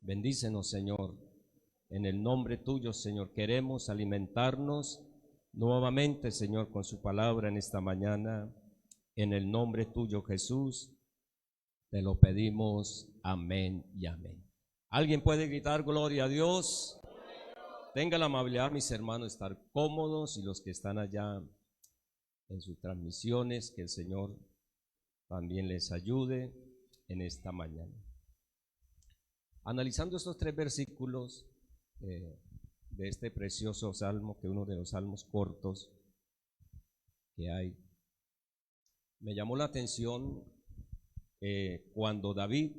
Bendícenos, Señor. En el nombre tuyo, Señor, queremos alimentarnos nuevamente, Señor, con su palabra en esta mañana. En el nombre tuyo, Jesús, te lo pedimos. Amén y amén. ¿Alguien puede gritar gloria a Dios? Tenga la amabilidad, mis hermanos, estar cómodos, y los que están allá en sus transmisiones, que el Señor también les ayude en esta mañana. Analizando estos 3 versículos de este precioso salmo, que es uno de los salmos cortos que hay, me llamó la atención cuando David,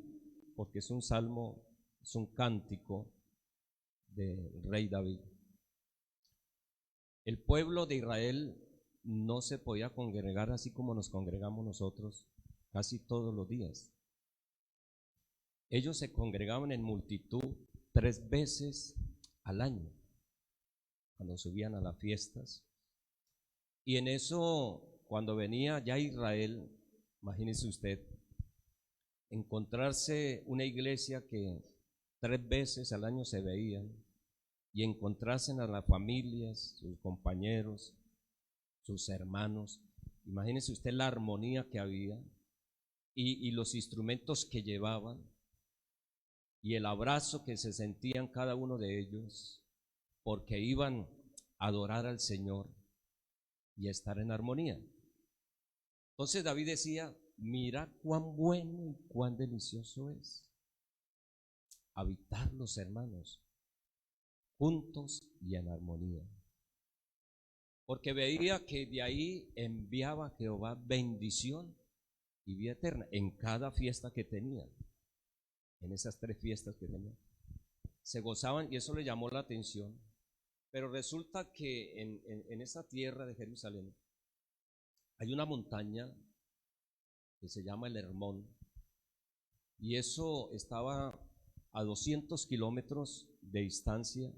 porque es un salmo, es un cántico del rey David. El pueblo de Israel no se podía congregar así como nos congregamos nosotros casi todos los días. Ellos se congregaban en multitud 3 veces al año, cuando subían a las fiestas. Y en eso, cuando venía ya Israel, imagínese usted, encontrarse una iglesia que 3 veces al año se veían, y encontrarse a las familias, sus compañeros, sus hermanos. Imagínese usted la armonía que había y los instrumentos que llevaban y el abrazo que se sentían cada uno de ellos, porque iban a adorar al Señor y a estar en armonía. Entonces David decía: mira cuán bueno y cuán delicioso es habitar los hermanos juntos y en armonía, porque veía que de ahí enviaba Jehová bendición y vida eterna en cada fiesta que tenían. En esas 3 fiestas que tenían se gozaban, y eso le llamó la atención. Pero resulta que en esa tierra de Jerusalén hay una montaña que se llama el Hermón, y eso estaba a 200 kilómetros de distancia,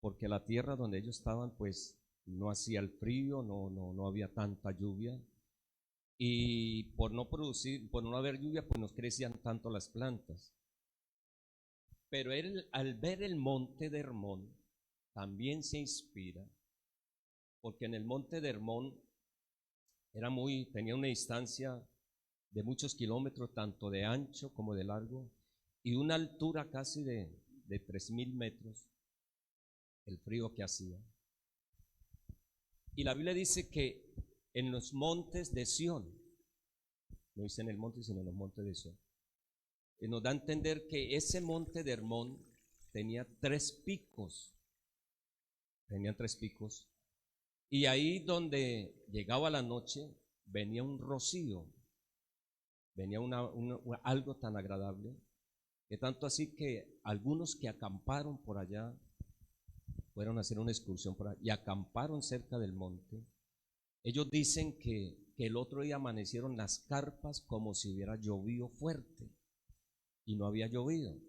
porque la tierra donde ellos estaban pues no hacía el frío, no había tanta lluvia, y por no haber lluvia pues no crecían tanto las plantas. Pero él, al ver el monte de Hermón, también se inspira, porque en el monte de Hermón tenía una distancia de muchos kilómetros, tanto de ancho como de largo, y una altura casi de 3,000 metros, el frío que hacía. Y la Biblia dice que en los montes de Sión, no dice en el monte, sino en los montes de Sión, y nos da a entender que ese monte de Hermón tenía 3 picos, y ahí donde llegaba la noche venía un rocío, venía algo tan agradable, que tanto así que algunos que acamparon por allá, fueron a hacer una excursión por allá y acamparon cerca del monte. Ellos dicen que el otro día amanecieron las carpas como si hubiera llovido fuerte, y no había llovido,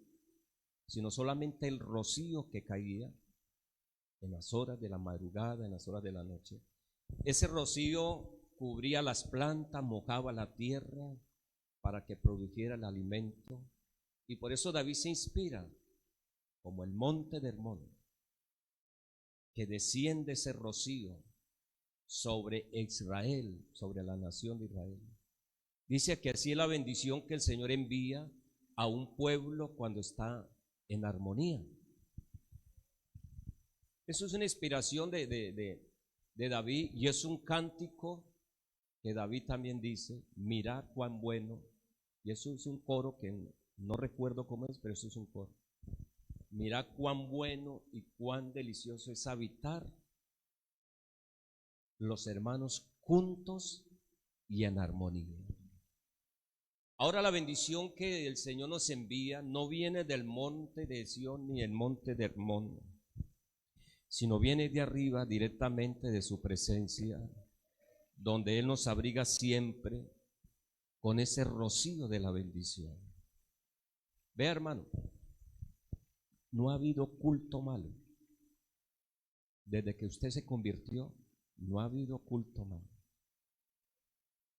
sino solamente el rocío que caía en las horas de la madrugada, en las horas de la noche. Ese rocío cubría las plantas, mojaba la tierra para que produjera el alimento, y por eso David se inspira, como el monte de Hermón, que desciende ese rocío sobre Israel, sobre la nación de Israel. Dice que así es la bendición que el Señor envía a un pueblo cuando está en armonía. Eso es una inspiración de David, y es un cántico que David también dice: mirad cuán bueno, y eso es un coro que no recuerdo cómo es, pero eso es un coro. Mirad cuán bueno y cuán delicioso es habitar los hermanos juntos y en armonía. Ahora, la bendición que el Señor nos envía no viene del monte de Sión ni del monte de Hermón, sino viene de arriba, directamente de su presencia, donde Él nos abriga siempre con ese rocío de la bendición. Vea, hermano, no ha habido culto malo. Desde que usted se convirtió, no ha habido culto malo.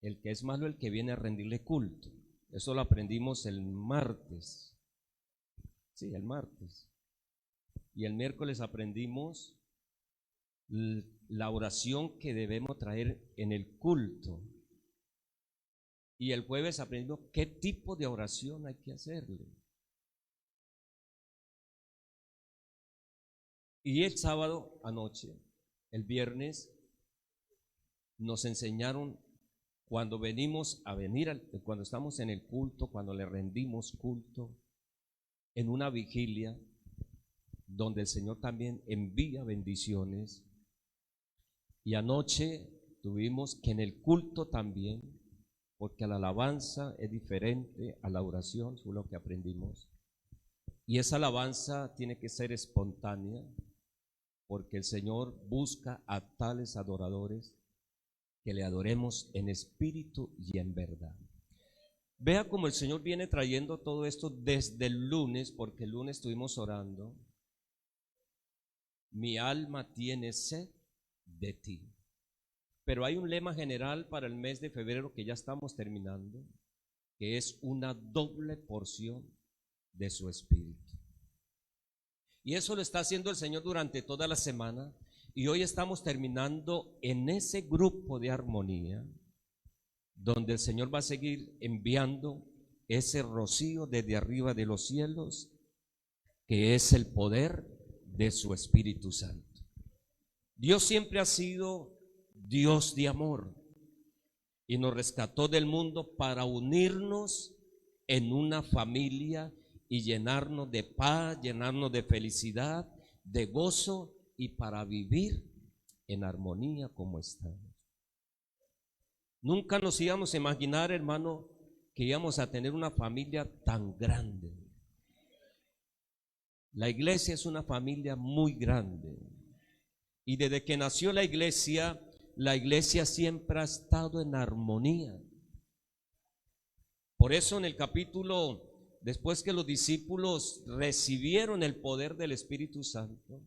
El que es malo es el que viene a rendirle culto. Eso lo aprendimos el martes. Sí, el martes. Y el miércoles aprendimos la oración que debemos traer en el culto. Y el jueves aprendimos qué tipo de oración hay que hacerle. Y el sábado anoche, el viernes, nos enseñaron cuando cuando estamos en el culto, cuando le rendimos culto, en una vigilia, donde el Señor también envía bendiciones. Y anoche tuvimos que en el culto también, porque la alabanza es diferente a la oración, fue lo que aprendimos. Y esa alabanza tiene que ser espontánea, porque el Señor busca a tales adoradores que le adoremos en espíritu y en verdad. Vea cómo el Señor viene trayendo todo esto desde el lunes, porque el lunes estuvimos orando. Mi alma tiene sed de ti. Pero hay un lema general para el mes de febrero que ya estamos terminando, que es una doble porción de su espíritu. Y eso lo está haciendo el Señor durante toda la semana. Y hoy estamos terminando en ese grupo de armonía, donde el Señor va a seguir enviando ese rocío desde arriba de los cielos, que es el poder de su Espíritu Santo. Dios siempre ha sido Dios de amor y nos rescató del mundo para unirnos en una familia y llenarnos de paz, llenarnos de felicidad, de gozo y para vivir en armonía como estamos. Nunca nos íbamos a imaginar, hermano, que íbamos a tener una familia tan grande. La iglesia es una familia muy grande. Y desde que nació la iglesia siempre ha estado en armonía. Por eso en el capítulo, después que los discípulos recibieron el poder del Espíritu Santo,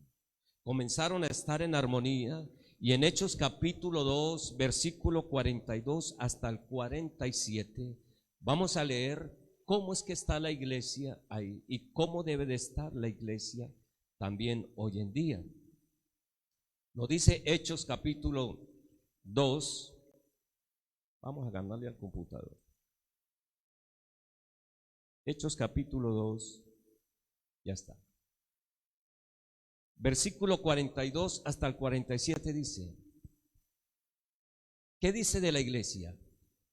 comenzaron a estar en armonía. Y en Hechos capítulo 2, versículo 42 hasta el 47, vamos a leer cómo es que está la iglesia ahí y cómo debe de estar la iglesia también hoy en día. Nos dice Hechos capítulo 2, vamos a ganarle al computador. Hechos capítulo 2, ya está. Versículo 42 hasta el 47 dice, ¿qué dice de la iglesia?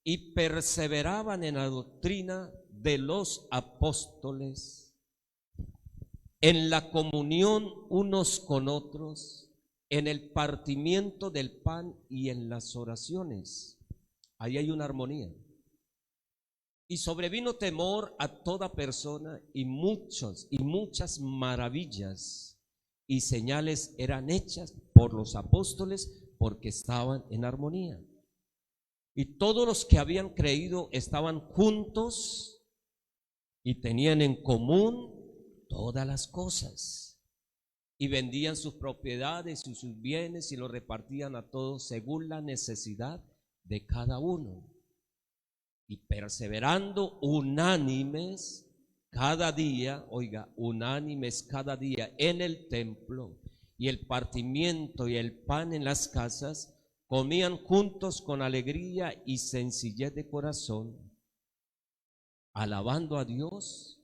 Y perseveraban en la doctrina de los apóstoles, en la comunión unos con otros, en el partimiento del pan y en las oraciones. Ahí hay una armonía. Y sobrevino temor a toda persona y muchas maravillas y señales eran hechas por los apóstoles porque estaban en armonía. Y todos los que habían creído estaban juntos y tenían en común todas las cosas. Y vendían sus propiedades y sus bienes y los repartían a todos según la necesidad de cada uno. Y perseverando unánimes cada día, unánimes cada día en el templo y el partimiento y el pan en las casas, comían juntos con alegría y sencillez de corazón, alabando a Dios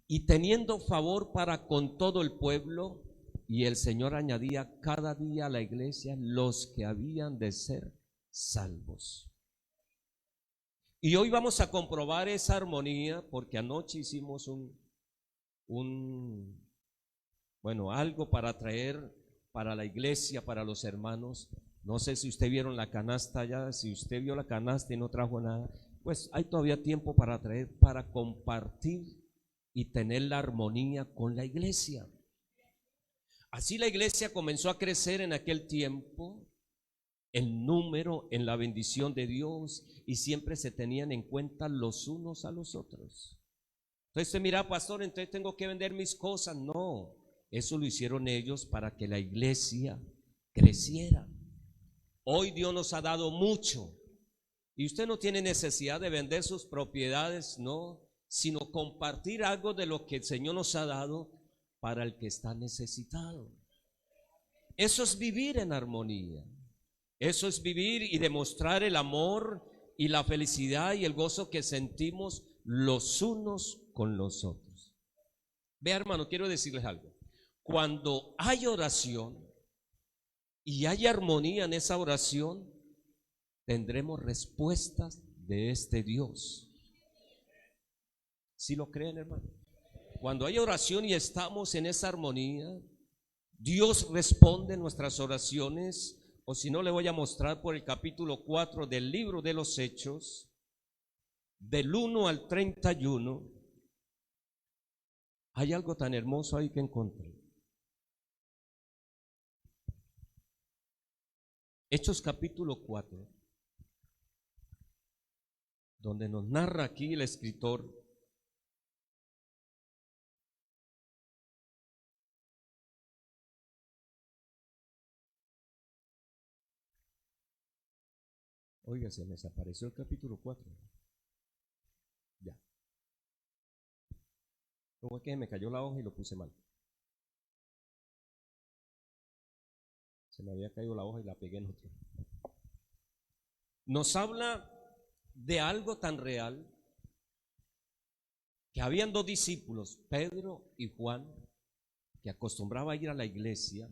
y teniendo favor para con todo el pueblo. Y el Señor añadía cada día a la iglesia los que habían de ser salvos. Y hoy vamos a comprobar esa armonía porque anoche hicimos algo para traer para la iglesia, para los hermanos. No sé si usted vieron la canasta ya, si usted vio la canasta y no trajo nada, pues hay todavía tiempo para traer, para compartir y tener la armonía con la iglesia. Así la iglesia comenzó a crecer en aquel tiempo, en número, en la bendición de Dios, y siempre se tenían en cuenta los unos a los otros. Entonces usted mira, pastor, entonces tengo que vender mis cosas. No, eso lo hicieron ellos para que la iglesia creciera. Hoy Dios nos ha dado mucho y usted no tiene necesidad de vender sus propiedades, no, sino compartir algo de lo que el Señor nos ha dado para el que está necesitado. Eso es vivir en armonía. Eso es vivir y demostrar el amor y la felicidad y el gozo que sentimos los unos con los otros. Vea, hermano, quiero decirles algo. Cuando hay oración y hay armonía en esa oración, tendremos respuestas de este Dios. ¿Sí lo creen, hermano? Cuando hay oración y estamos en esa armonía, Dios responde nuestras oraciones. O si no, le voy a mostrar por el capítulo 4 del libro de los Hechos, del 1 al 31. Hay algo tan hermoso ahí que encontré. Hechos capítulo 4, donde nos narra aquí el escritor Oiga, se me desapareció el capítulo 4. Ya. Como es que me cayó la hoja y lo puse mal. Se me había caído la hoja y la pegué en otro. Nos habla de algo tan real, que habían dos discípulos, Pedro y Juan, que acostumbraba a ir a la iglesia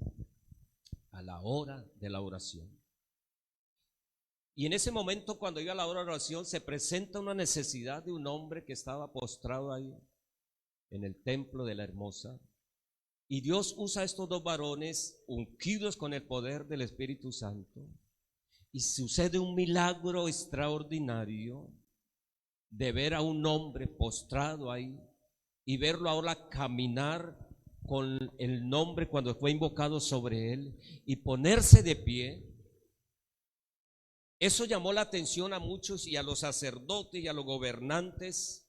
a la hora de la oración. Y en ese momento, cuando iba a la hora de oración, se presenta una necesidad de un hombre que estaba postrado ahí en el templo de la Hermosa. Y Dios usa a estos dos varones ungidos con el poder del Espíritu Santo. Y sucede un milagro extraordinario de ver a un hombre postrado ahí y verlo ahora caminar con el nombre cuando fue invocado sobre él y ponerse de pie. Eso llamó la atención a muchos y a los sacerdotes y a los gobernantes,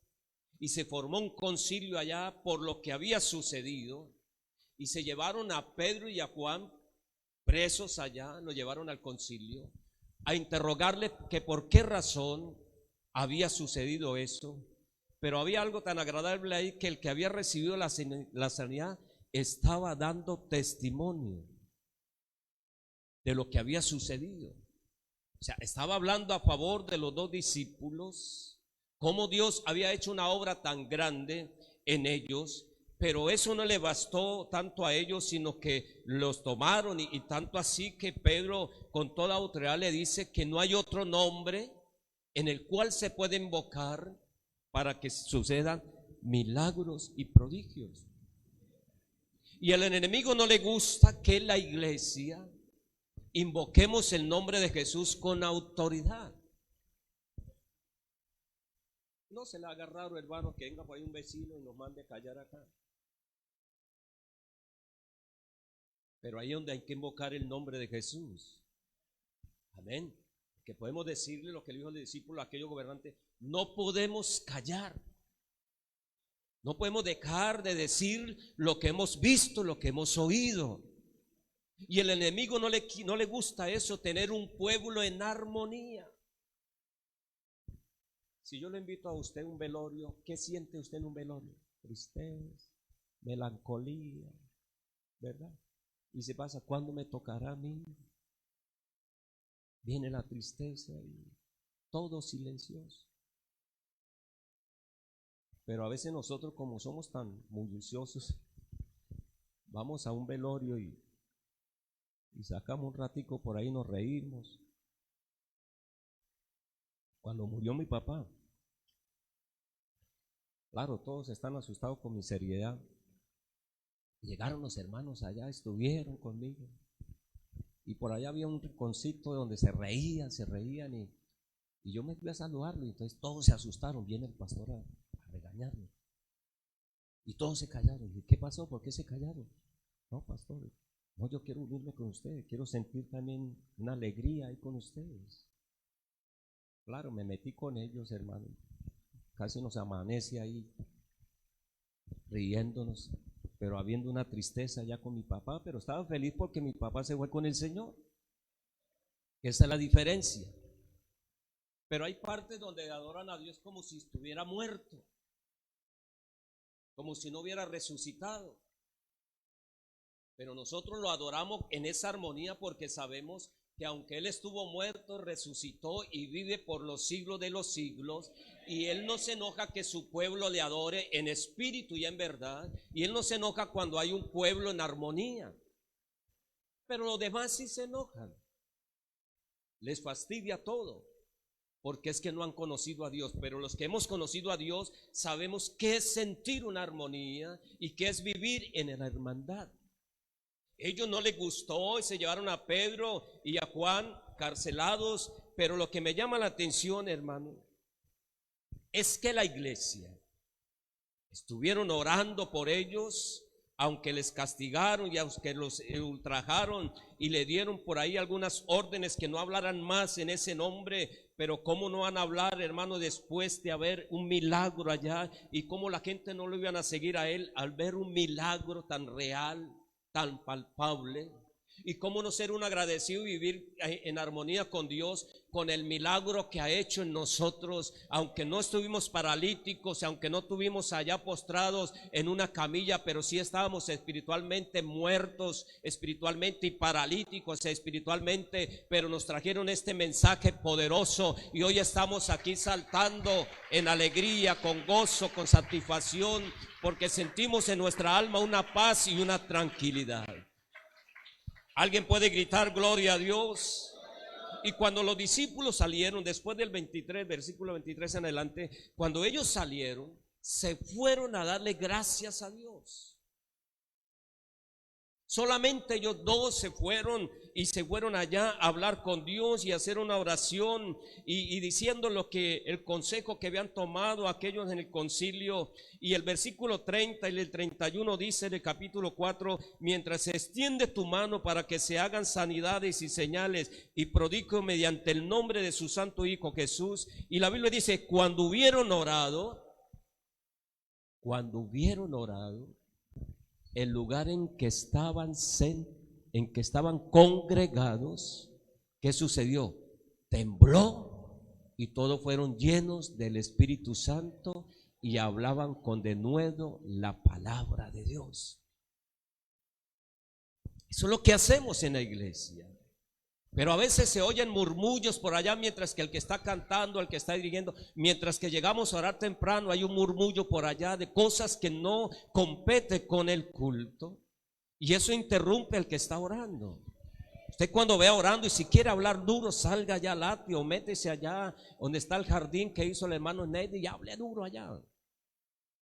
y se formó un concilio allá por lo que había sucedido, y se llevaron a Pedro y a Juan presos allá, lo llevaron al concilio a interrogarle que por qué razón había sucedido eso. Pero había algo tan agradable ahí, que el que había recibido la sanidad estaba dando testimonio de lo que había sucedido. O sea, estaba hablando a favor de los dos discípulos, cómo Dios había hecho una obra tan grande en ellos, pero eso no le bastó tanto a ellos, sino que los tomaron y tanto así que Pedro con toda autoridad le dice que no hay otro nombre en el cual se puede invocar para que sucedan milagros y prodigios. Y al enemigo no le gusta que la iglesia invoquemos el nombre de Jesús con autoridad. No se le haga raro, hermano, que venga por ahí un vecino y nos mande a callar acá. Pero ahí es donde hay que invocar el nombre de Jesús. Amén. Que podemos decirle lo que le dijo el discípulo a aquellos gobernantes: no podemos callar. No podemos dejar de decir lo que hemos visto, lo que hemos oído. Y el enemigo no le gusta eso, tener un pueblo en armonía. Si yo le invito a usted a un velorio, ¿qué siente usted en un velorio? Tristeza, melancolía, ¿verdad? Y se pasa, ¿cuándo me tocará a mí? Viene la tristeza y todo silencioso. Pero a veces nosotros, como somos tan bulliciosos, vamos a un velorio y sacamos un ratico por ahí, nos reímos. Cuando murió mi papá, claro, todos están asustados con mi seriedad. Llegaron los hermanos allá, estuvieron conmigo. Y por allá había un rinconcito donde se reían y yo me fui a saludarlo. Y entonces todos se asustaron. Viene el pastor a regañarme. Y todos se callaron. ¿Y qué pasó? ¿Por qué se callaron? No, pastor, no, yo quiero unirme con ustedes. Quiero sentir también una alegría ahí con ustedes. Claro, me metí con ellos, hermano. Casi nos amanece ahí riéndonos, pero habiendo una tristeza ya con mi papá. Pero estaba feliz porque mi papá se fue con el Señor. Esa es la diferencia. Pero hay partes donde adoran a Dios como si estuviera muerto. como si no hubiera resucitado. Pero nosotros lo adoramos en esa armonía porque sabemos que aunque Él estuvo muerto, resucitó y vive por los siglos de los siglos, y Él no se enoja que su pueblo le adore en espíritu y en verdad, y Él no se enoja cuando hay un pueblo en armonía. Pero los demás sí se enojan, les fastidia todo, porque es que no han conocido a Dios. Pero los que hemos conocido a Dios sabemos qué es sentir una armonía y qué es vivir en la hermandad. Ellos no les gustó y se llevaron a Pedro y a Juan carcelados, pero lo que me llama la atención, hermano, es que la iglesia estuvieron orando por ellos, aunque les castigaron y aunque los ultrajaron y le dieron por ahí algunas órdenes que no hablaran más en ese nombre. Pero cómo no van a hablar, hermano, después de haber un milagro allá, y cómo la gente no lo iban a seguir a él al ver un milagro tan real, tan palpable. Y cómo no ser un agradecido y vivir en armonía con Dios, con el milagro que ha hecho en nosotros, aunque no estuvimos paralíticos, aunque no estuvimos allá postrados en una camilla, pero sí estábamos espiritualmente muertos, espiritualmente y paralíticos espiritualmente, pero nos trajeron este mensaje poderoso y hoy estamos aquí saltando en alegría, con gozo, con satisfacción, porque sentimos en nuestra alma una paz y una tranquilidad. ¿Alguien puede gritar gloria a Dios? Y cuando los discípulos salieron, después del 23, versículo 23 en adelante, cuando ellos salieron, se fueron a darle gracias a Dios. Solamente ellos dos se fueron allá a hablar con Dios y a hacer una oración y diciendo lo que el consejo que habían tomado aquellos en el concilio. Y el versículo 30 y el 31 dice en el capítulo 4: mientras se extiende tu mano para que se hagan sanidades y señales y prodigios mediante el nombre de su santo Hijo Jesús. Y la Biblia dice: cuando hubieron orado, el lugar en que estaban congregados, ¿qué sucedió? Tembló, y todos fueron llenos del Espíritu Santo y hablaban con denuedo la palabra de Dios. Eso es lo que hacemos en la iglesia. Pero a veces se oyen murmullos por allá, mientras que el que está cantando, el que está dirigiendo, mientras que llegamos a orar temprano, hay un murmullo por allá de cosas que no competen con el culto, y eso interrumpe al que está orando. Usted cuando vea orando y si quiere hablar duro, salga allá al atrio o métese allá donde está el jardín que hizo el hermano Neidy y hable duro allá.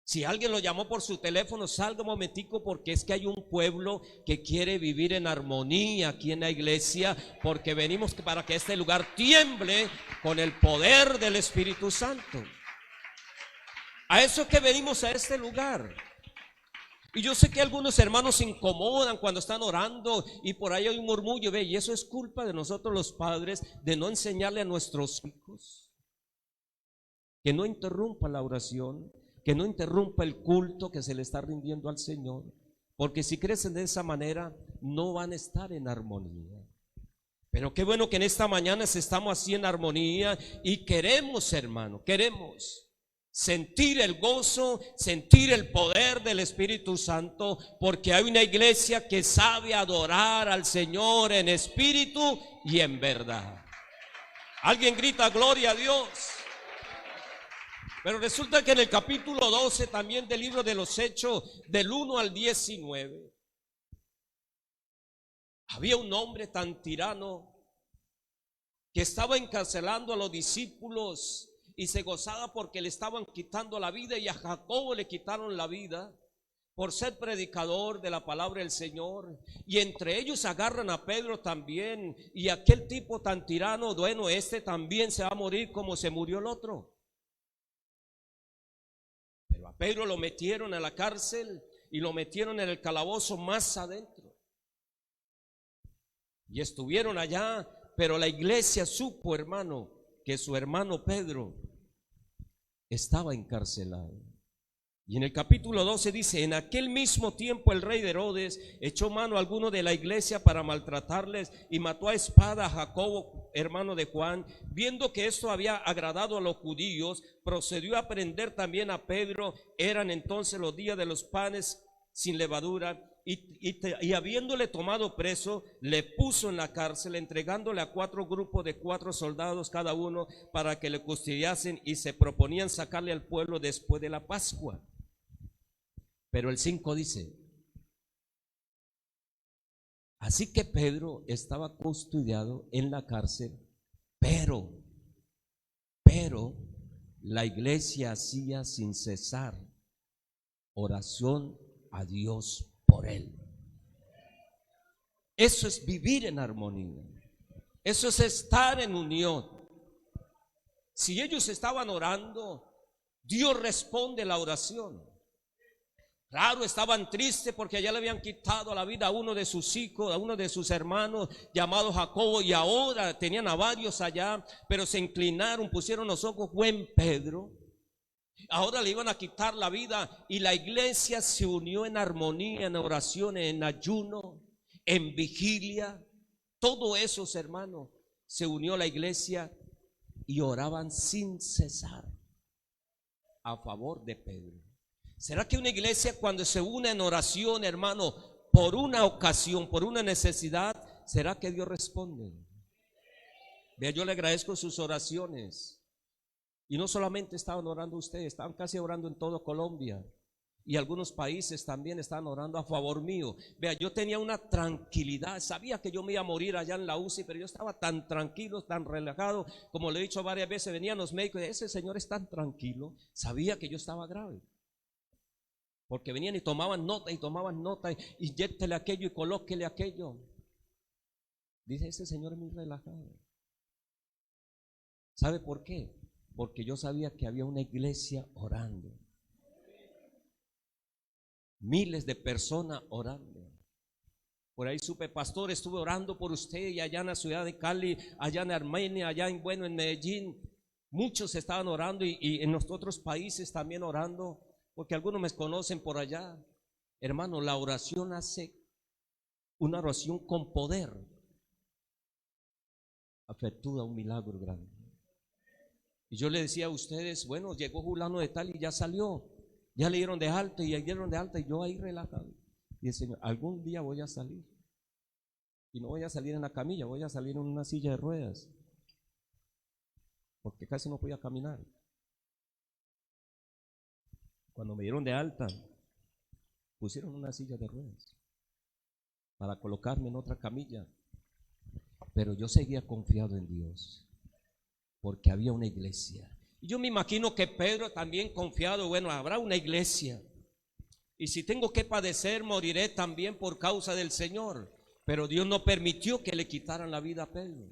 Si alguien lo llamó por su teléfono, salga un momentico, porque es que hay un pueblo que quiere vivir en armonía aquí en la iglesia, porque venimos para que este lugar tiemble con el poder del Espíritu Santo. A eso es que venimos a este lugar. Y yo sé que algunos hermanos se incomodan cuando están orando y por ahí hay un murmullo, ve, y eso es culpa de nosotros los padres, de no enseñarle a nuestros hijos que no interrumpa la oración, que no interrumpa el culto que se le está rindiendo al Señor, porque si crecen de esa manera no van a estar en armonía. Pero qué bueno que en esta mañana estamos así en armonía y queremos, hermano, queremos sentir el gozo, sentir el poder del Espíritu Santo, porque hay una iglesia que sabe adorar al Señor en espíritu y en verdad. Alguien grita gloria a Dios. Pero resulta que en el capítulo 12 también del libro de los Hechos, del 1 al 19, había un hombre tan tirano que estaba encarcelando a los discípulos y se gozaba porque le estaban quitando la vida, y a Jacobo le quitaron la vida por ser predicador de la palabra del Señor, y entre ellos agarran a Pedro también, y aquel tipo tan tirano, bueno, este también se va a morir como se murió el otro. Pero a Pedro lo metieron a la cárcel y lo metieron en el calabozo más adentro. Y estuvieron allá, pero la iglesia supo, hermano, que su hermano Pedro estaba encarcelado. Y en el capítulo 12 dice: en aquel mismo tiempo el rey de Herodes echó mano a alguno de la iglesia para maltratarles y mató a espada a Jacobo, hermano de Juan. Viendo que esto había agradado a los judíos, procedió a prender también a Pedro. Eran entonces los días de los panes sin levadura. Y habiéndole tomado preso, le puso en la cárcel, entregándole a 4 grupos de 4 soldados cada uno, para que le custodiasen, y se proponían sacarle al pueblo después de la Pascua. Pero el 5 dice: así que Pedro estaba custodiado en la cárcel, pero la iglesia hacía sin cesar oración a Dios por él. Eso es vivir en armonía. Eso es estar en unión. Si ellos estaban orando, Dios responde la oración. Claro, estaban tristes porque allá le habían quitado la vida a uno de sus hijos, a uno de sus hermanos llamado Jacobo, y ahora tenían a varios allá, pero se inclinaron, pusieron los ojos en Pedro. Ahora le iban a quitar la vida, y la iglesia se unió en armonía, en oración, en ayuno, en vigilia. Todo eso, hermanos, se unió la iglesia y oraban sin cesar a favor de Pedro. ¿Será que una iglesia, cuando se une en oración, hermano, por una ocasión, por una necesidad, será que Dios responde? Vea, yo le agradezco sus oraciones. Y no solamente estaban orando ustedes, estaban casi orando en todo Colombia. Y algunos países también estaban orando a favor mío. Vea, yo tenía una tranquilidad. Sabía que yo me iba a morir allá en la UCI, pero yo estaba tan tranquilo, tan relajado. Como le he dicho varias veces, venían los médicos y ese señor es tan tranquilo. Sabía que yo estaba grave. Porque venían y tomaban nota y inyéctele aquello y colóquele aquello. Dice, ese señor es muy relajado. ¿Sabe por qué? Porque yo sabía que había una iglesia orando. Miles de personas orando. Por ahí supe, pastor, estuve orando por usted, y allá en la ciudad de Cali, allá en Armenia, allá en Medellín. Muchos estaban orando, y en los otros países también orando, porque algunos me conocen por allá. Hermano, la oración hace una oración con poder, efectúa un milagro grande. Y yo le decía a ustedes, bueno, llegó fulano de tal y ya salió, ya le dieron de alta y ya dieron de alta, y yo ahí relajado. Y el Señor, algún día voy a salir, y no voy a salir en la camilla, voy a salir en una silla de ruedas, porque casi no podía caminar. Cuando me dieron de alta, pusieron una silla de ruedas para colocarme en otra camilla, pero yo seguía confiado en Dios, porque había una iglesia. Y yo me imagino que Pedro también confiado, bueno, habrá una iglesia, y si tengo que padecer, moriré también por causa del Señor. Pero Dios no permitió que le quitaran la vida a Pedro,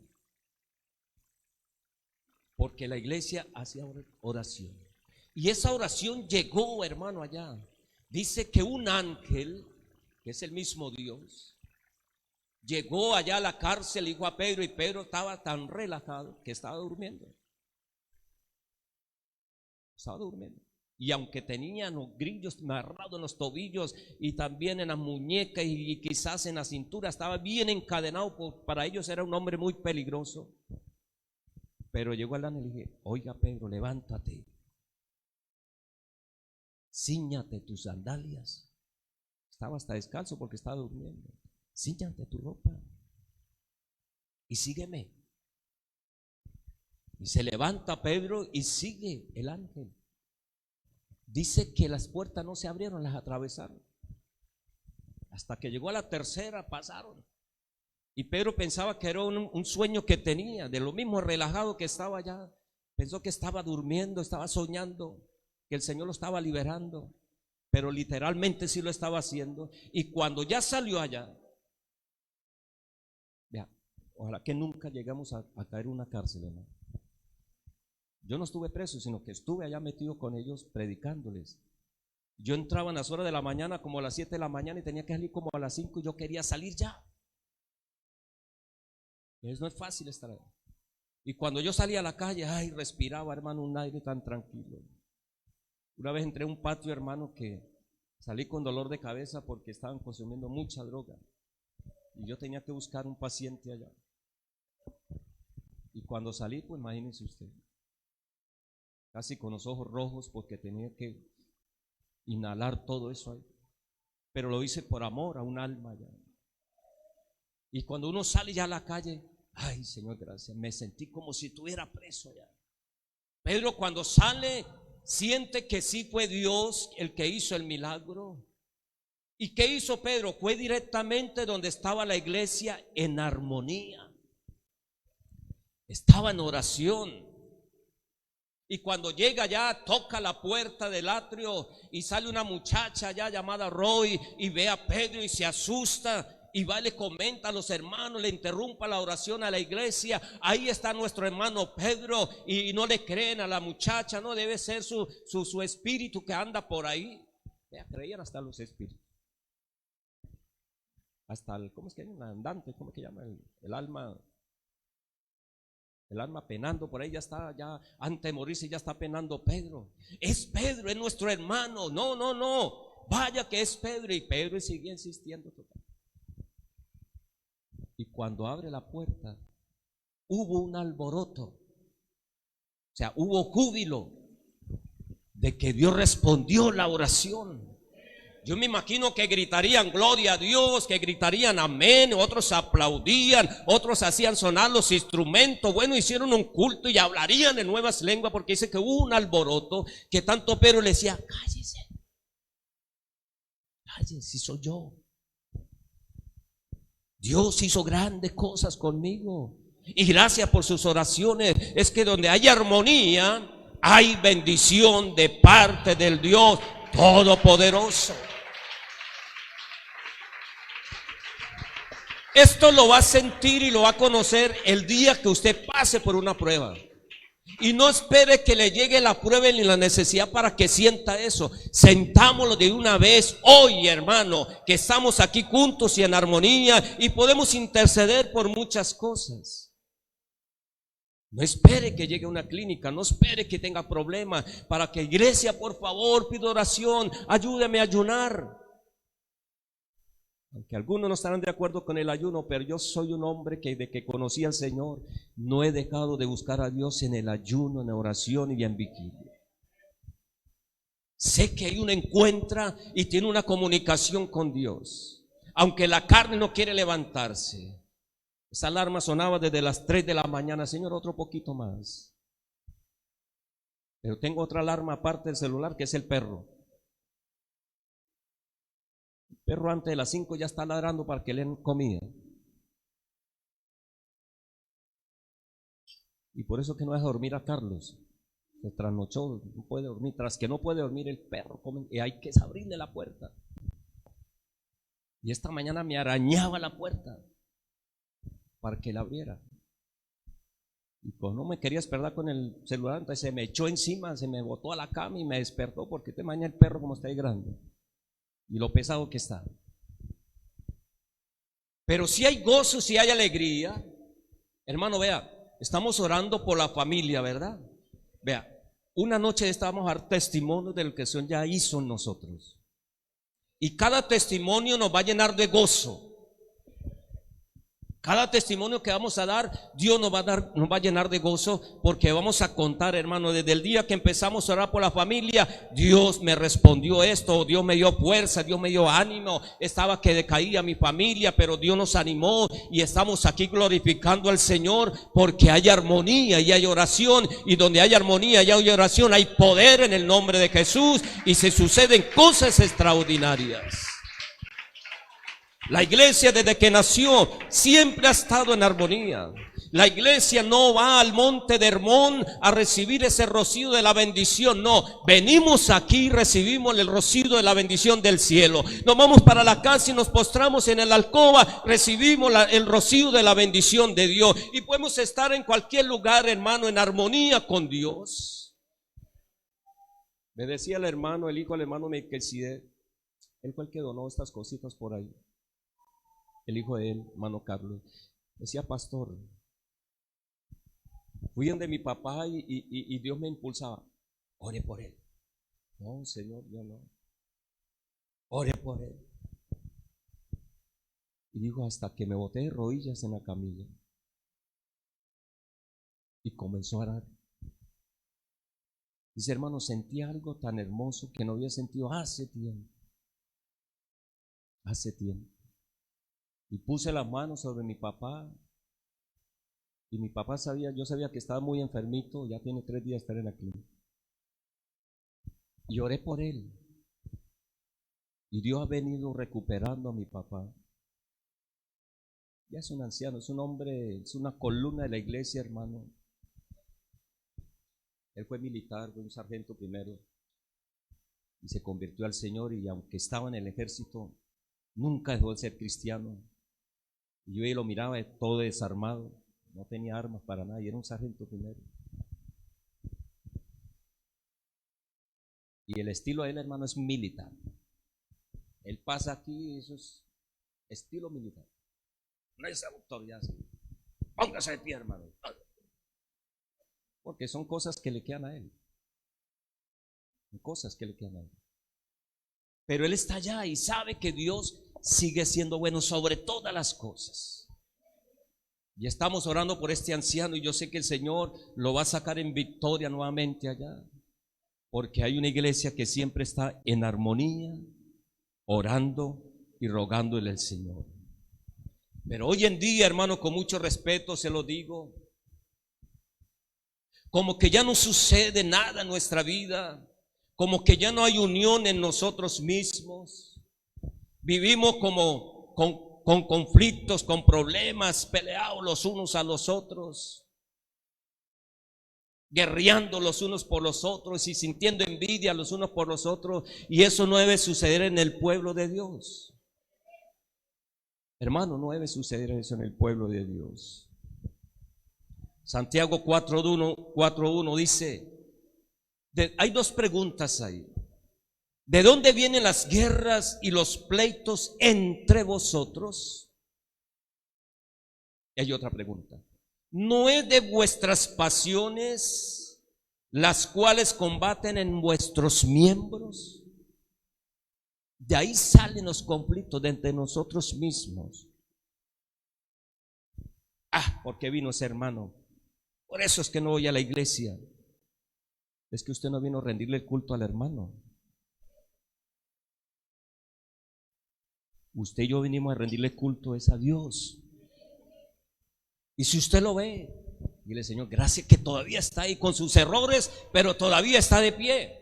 porque la iglesia hacía oración. Y esa oración llegó, hermano, allá. Dice que un ángel, que es el mismo Dios, llegó allá a la cárcel, dijo a Pedro, y Pedro estaba tan relajado que estaba durmiendo. Estaba durmiendo. Y aunque tenía los grillos amarrados en los tobillos y también en las muñecas y quizás en la cintura, estaba bien encadenado, para ellos era un hombre muy peligroso. Pero llegó el ángel y dije, oiga Pedro, levántate, cíñate tus sandalias. Estaba hasta descalzo porque estaba durmiendo. Cíñate tu ropa y sígueme. Y se levanta Pedro y sigue el ángel. Dice que las puertas no se abrieron, las atravesaron. Hasta que llegó a la tercera, pasaron. Y Pedro pensaba que era un sueño que tenía, de lo mismo relajado que estaba allá. Pensó que estaba durmiendo, estaba soñando, que el Señor lo estaba liberando. Pero literalmente sí lo estaba haciendo. Y cuando ya salió allá, vea, ojalá que nunca llegamos a caer en una cárcel, hermano. Yo no estuve preso, sino que estuve allá metido con ellos predicándoles. Yo entraba en las horas de la mañana, como a las 7 de la mañana, y tenía que salir como a las 5, y yo quería salir ya. Entonces no es fácil estar ahí. Y cuando yo salía a la calle, ay, respiraba, hermano, un aire tan tranquilo. Una vez entré a un patio, hermano, que salí con dolor de cabeza porque estaban consumiendo mucha droga. Y yo tenía que buscar un paciente allá. Y cuando salí, pues imagínense usted, casi con los ojos rojos porque tenía que inhalar todo eso ahí. Pero lo hice por amor a un alma allá. Y cuando uno sale ya a la calle, ay Señor, gracias, me sentí como si estuviera preso allá. Pedro cuando sale siente que sí fue Dios el que hizo el milagro. ¿Y qué hizo Pedro? Fue directamente donde estaba la iglesia en armonía. Estaba en oración. Y cuando llega allá, toca la puerta del atrio y sale una muchacha allá llamada Roy y ve a Pedro y se asusta. Y va y le comenta a los hermanos, le interrumpa la oración a la iglesia. Ahí está nuestro hermano Pedro, y no le creen a la muchacha. No debe ser su espíritu que anda por ahí. Ya creían hasta los espíritus. Hasta el, ¿cómo es que hay un andante? ¿Cómo es que llama? El alma. El alma penando por ahí, ya está, ya antes de morirse ya está penando Pedro. Es Pedro, es nuestro hermano. No, no, no. Vaya que es Pedro. Y Pedro sigue insistiendo total. Y cuando abre la puerta, hubo un alboroto. O sea, hubo júbilo de que Dios respondió la oración. Yo me imagino que gritarían gloria a Dios, que gritarían amén, otros aplaudían, otros hacían sonar los instrumentos. Bueno, hicieron un culto y hablarían en nuevas lenguas, porque dice que hubo un alboroto que tanto Pedro le decía, cállese, cállese, si soy yo. Dios hizo grandes cosas conmigo. Y gracias por sus oraciones. Es que donde hay armonía, hay bendición de parte del Dios Todopoderoso. Esto lo va a sentir y lo va a conocer el día que usted pase por una prueba. Y no espere que le llegue la prueba ni la necesidad para que sienta eso. Sentámoslo de una vez hoy, hermano, que estamos aquí juntos y en armonía y podemos interceder por muchas cosas. No espere que llegue a una clínica, no espere que tenga problemas para que iglesia, por favor, pido oración, ayúdeme a ayunar. Aunque algunos no estarán de acuerdo con el ayuno, pero yo soy un hombre que desde que conocí al Señor no he dejado de buscar a Dios en el ayuno, en la oración y en vigilia. Sé que ahí uno encuentra y tiene una comunicación con Dios, aunque la carne no quiere levantarse. Esa alarma sonaba desde las 3 de la mañana, Señor, otro poquito más. Pero tengo otra alarma aparte del celular, que es el perro. El perro antes de las 5 ya está ladrando para que le den comida. Y por eso que no deja dormir a Carlos. Se trasnochó, no puede dormir. Tras que no puede dormir el perro, y hay que abrirle la puerta. Y esta mañana me arañaba la puerta para que la abriera. Y como no me quería despertar con el celular, entonces se me echó encima, se me botó a la cama y me despertó, porque te mañana el perro como está ahí grande y lo pesado que está. Pero si hay gozo, si hay alegría, hermano, vea, estamos orando por la familia, ¿verdad? Vea, una noche estábamos a dar testimonio de lo que el Señor ya hizo en nosotros. Y cada testimonio nos va a llenar de gozo. Cada testimonio que vamos a dar, Dios nos va a llenar de gozo, porque vamos a contar, hermano, desde el día que empezamos a orar por la familia, Dios me respondió esto, Dios me dio fuerza, Dios me dio ánimo, estaba que decaía mi familia, pero Dios nos animó y estamos aquí glorificando al Señor, porque hay armonía y hay oración, y donde hay armonía y hay oración, hay poder en el nombre de Jesús, y se suceden cosas extraordinarias. La iglesia desde que nació siempre ha estado en armonía. La iglesia no va al monte de Hermón a recibir ese rocío de la bendición. No, venimos aquí y recibimos el rocío de la bendición del cielo. Nos vamos para la casa y nos postramos en el alcoba, recibimos el rocío de la bendición de Dios. Y podemos estar en cualquier lugar, hermano, en armonía con Dios. Me decía el hermano, el hijo del hermano Melquisedec, él fue el que donó estas cositas por ahí. El hijo de él, hermano Carlos, decía: pastor, fui donde mi papá y Dios me impulsaba, ore por él, No, Señor, yo no. Ore por él. Y dijo, hasta que me boté de rodillas en la camilla. Y comenzó a orar. Dice, hermano, sentí algo tan hermoso que no había sentido hace tiempo. Hace tiempo. Y puse las manos sobre mi papá. Y mi papá yo sabía que estaba muy enfermito, ya tiene 3 días de estar en la clínica. Y oré por él. Y Dios ha venido recuperando a mi papá. Ya es un anciano, es un hombre, es una columna de la iglesia, hermano. Él fue militar, fue un sargento primero. Y se convirtió al Señor, y aunque estaba en el ejército, nunca dejó de ser cristiano. Y yo ahí lo miraba todo desarmado, no tenía armas para nada, y era un sargento primero. Y el estilo de él, hermano, es militar. Él pasa aquí, eso es estilo militar. No es autoridad. Póngase de pie, hermano. Porque son cosas que le quedan a él. Son cosas que le quedan a él. Pero él está allá y sabe que Dios sigue siendo bueno sobre todas las cosas. Y estamos orando por este anciano, y yo sé que el Señor lo va a sacar en victoria nuevamente allá. Porque hay una iglesia que siempre está en armonía, orando y rogándole al Señor. Pero hoy en día, hermano, con mucho respeto se lo digo, como que ya no sucede nada en nuestra vida, como que ya no hay unión en nosotros mismos. Vivimos como con conflictos, con problemas, peleados los unos a los otros, guerreando los unos por los otros y sintiendo envidia los unos por los otros. Y eso no debe suceder en el pueblo de Dios. Hermano, no debe suceder eso en el pueblo de Dios. Santiago 4:1 dice, hay 2 preguntas ahí. ¿De dónde vienen las guerras y los pleitos entre vosotros? Y hay otra pregunta. ¿No es de vuestras pasiones las cuales combaten en vuestros miembros? De ahí salen los conflictos de entre nosotros mismos. ¿Por qué vino ese hermano? Por eso es que no voy a la iglesia. Es que usted no vino a rendirle el culto al hermano. Usted y yo vinimos a rendirle culto es a Dios. Y si usted lo ve, dile, Señor, gracias que todavía está ahí con sus errores, pero todavía está de pie.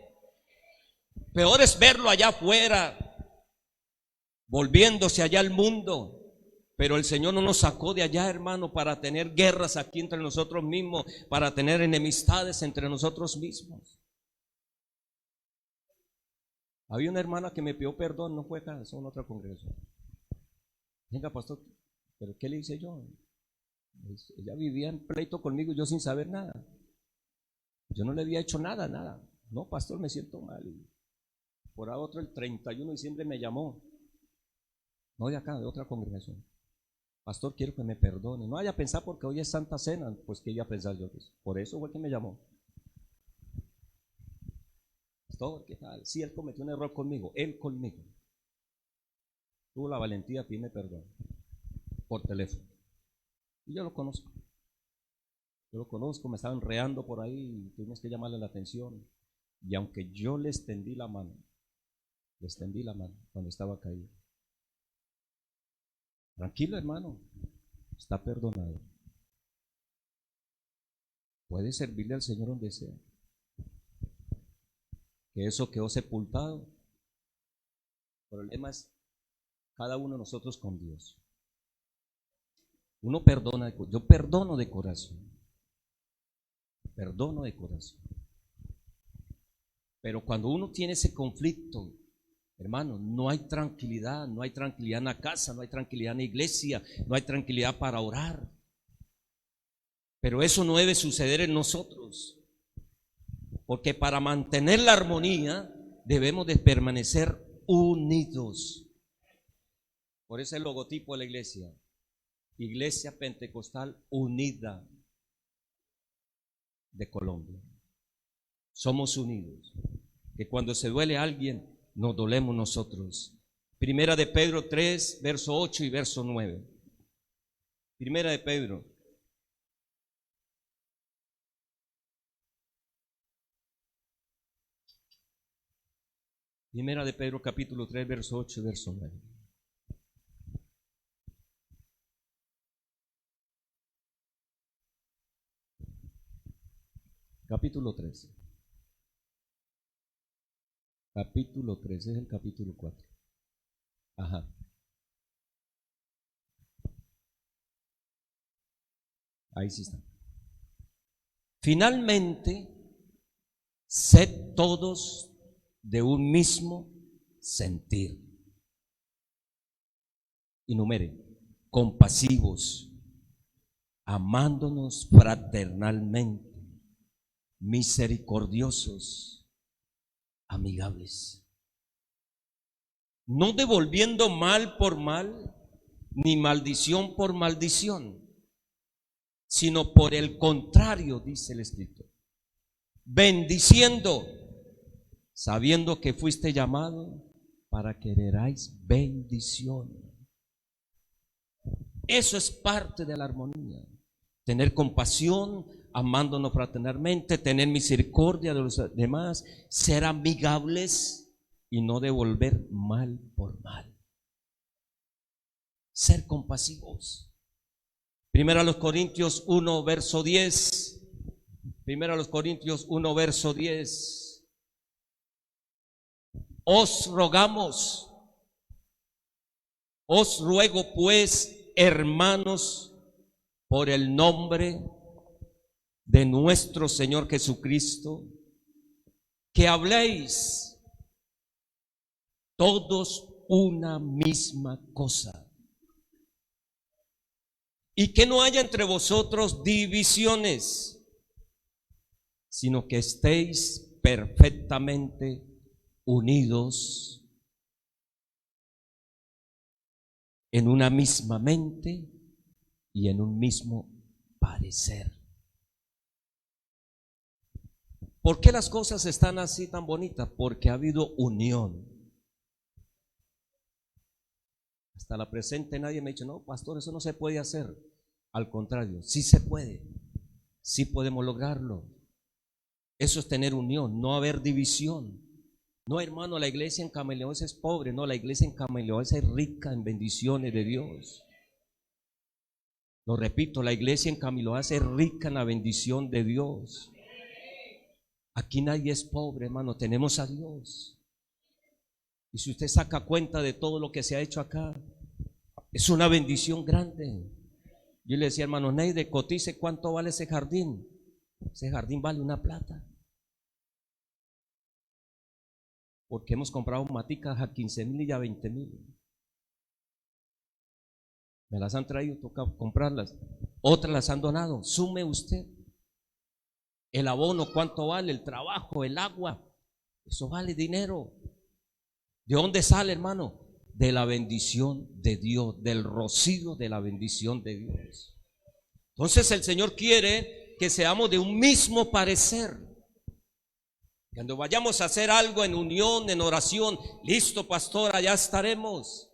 Peor es verlo allá afuera, volviéndose allá al mundo. Pero el Señor no nos sacó de allá, hermano, para tener guerras aquí entre nosotros mismos, para tener enemistades entre nosotros mismos. Había una hermana que me pidió perdón, no fue acá, es en otra congregación. Venga, pastor, ¿pero qué le hice yo? Ella vivía en pleito conmigo y yo sin saber nada. Yo no le había hecho nada. No, pastor, me siento mal. Y por ahí otro, el 31 de diciembre me llamó. No de acá, de otra congregación. Pastor, quiero que me perdone. No vaya a pensar porque hoy es Santa Cena, pues que iba a pensar yo. Por eso fue que me llamó. Pastor, ¿qué tal? Sí, él cometió un error conmigo. Él conmigo. Tuvo la valentía de pedirme perdón. Por teléfono. Y yo lo conozco. Me estaba enreando por ahí y tuvimos que llamarle la atención. Y aunque yo le extendí la mano cuando estaba caído. Tranquilo, hermano, está perdonado. Puede servirle al Señor donde sea. Que eso quedó sepultado. El problema es cada uno de nosotros con Dios. Uno perdona, yo perdono de corazón. Pero cuando uno tiene ese conflicto, hermano, no hay tranquilidad en la casa, no hay tranquilidad en la iglesia, no hay tranquilidad para orar. Pero eso no debe suceder en nosotros, porque para mantener la armonía debemos de permanecer unidos. Por eso el logotipo de la iglesia, Iglesia Pentecostal Unida de Colombia. Somos unidos. que cuando se duele a alguien, nos dolemos nosotros. Primera de Pedro 3, verso 8 y verso 9. Primera de Pedro. Primera de Pedro, capítulo 3, verso 8 y verso 9. Capítulo 3. Capítulo 3, es el capítulo 4. Ajá. Ahí sí está. Finalmente, sed todos de un mismo sentir. Y numere, compasivos, amándonos fraternalmente, misericordiosos, amigables, no devolviendo mal por mal, ni maldición por maldición, sino por el contrario, dice el Escritor, bendiciendo, sabiendo que fuiste llamado para que heredáis bendición. Eso es parte de la armonía. Tener compasión, amándonos fraternalmente, tener misericordia de los demás, ser amigables y no devolver mal por mal. Ser compasivos. Primero a los Corintios 1, verso 10. Primero a los Corintios 1, verso 10. Os rogamos, os ruego pues, hermanos, por el nombre de nuestro Señor Jesucristo, que habléis todos una misma cosa, y que no haya entre vosotros divisiones, sino que estéis perfectamente unidos en una misma mente y en un mismo parecer. ¿Por qué las cosas están así tan bonitas? Porque ha habido unión. Hasta la presente nadie me ha dicho, no, pastor, eso no se puede hacer. Al contrario, sí se puede, sí podemos lograrlo. Eso es tener unión, no haber división. No, hermano, la iglesia en Camellones es pobre. No, la iglesia en Camellones es rica en bendiciones de Dios. Lo repito, la iglesia en Camellones es rica en la bendición de Dios. Aquí nadie es pobre, hermano, tenemos a Dios. Y si usted saca cuenta de todo lo que se ha hecho acá, es una bendición grande. Yo le decía, hermano Neide, cotice cuánto vale ese jardín. Ese jardín vale una plata. Porque hemos comprado maticas a 15,000 y a 20,000. Me las han traído, toca comprarlas. Otras las han donado. Sume usted. El abono, ¿cuánto vale? El trabajo, el agua. Eso vale dinero. ¿De dónde sale, hermano? De la bendición de Dios, del rocío de la bendición de Dios. Entonces el Señor quiere que seamos de un mismo parecer. Cuando vayamos a hacer algo en unión, en oración, listo, pastor, allá estaremos.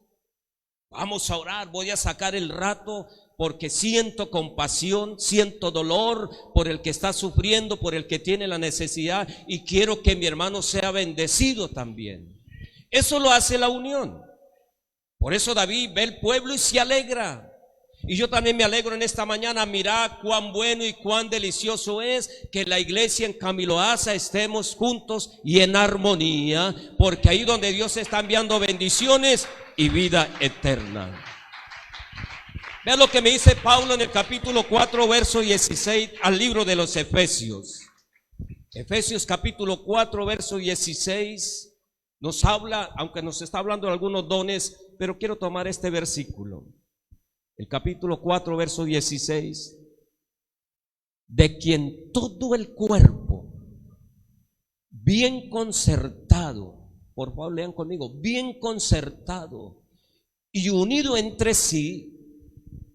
Vamos a orar, voy a sacar el rato porque siento compasión, siento dolor por el que está sufriendo, por el que tiene la necesidad, y quiero que mi hermano sea bendecido también. Eso lo hace la unión. Por eso David ve el pueblo y se alegra. Y yo también me alegro en esta mañana. Mirá cuán bueno y cuán delicioso es que la iglesia en Camiloasa estemos juntos y en armonía, porque ahí donde Dios está enviando bendiciones y vida eterna. Vean lo que me dice Pablo en el capítulo 4, verso 16 al libro de los Efesios. Efesios capítulo 4, verso 16 nos habla, aunque nos está hablando de algunos dones, pero quiero tomar este versículo. El capítulo 4, verso 16, de quien todo el cuerpo, bien concertado, por favor lean conmigo, bien concertado y unido entre sí,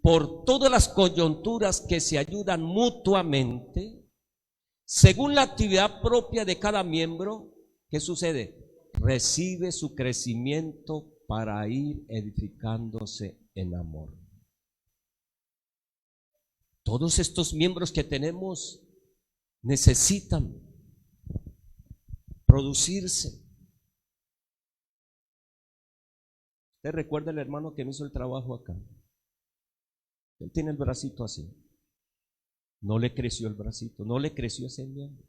por todas las coyunturas que se ayudan mutuamente, según la actividad propia de cada miembro, ¿qué sucede? Recibe su crecimiento para ir edificándose en amor. Todos estos miembros que tenemos necesitan producirse. ¿Usted recuerda el hermano que me hizo el trabajo acá? Él tiene el bracito así. No le creció el bracito, no le creció ese miembro.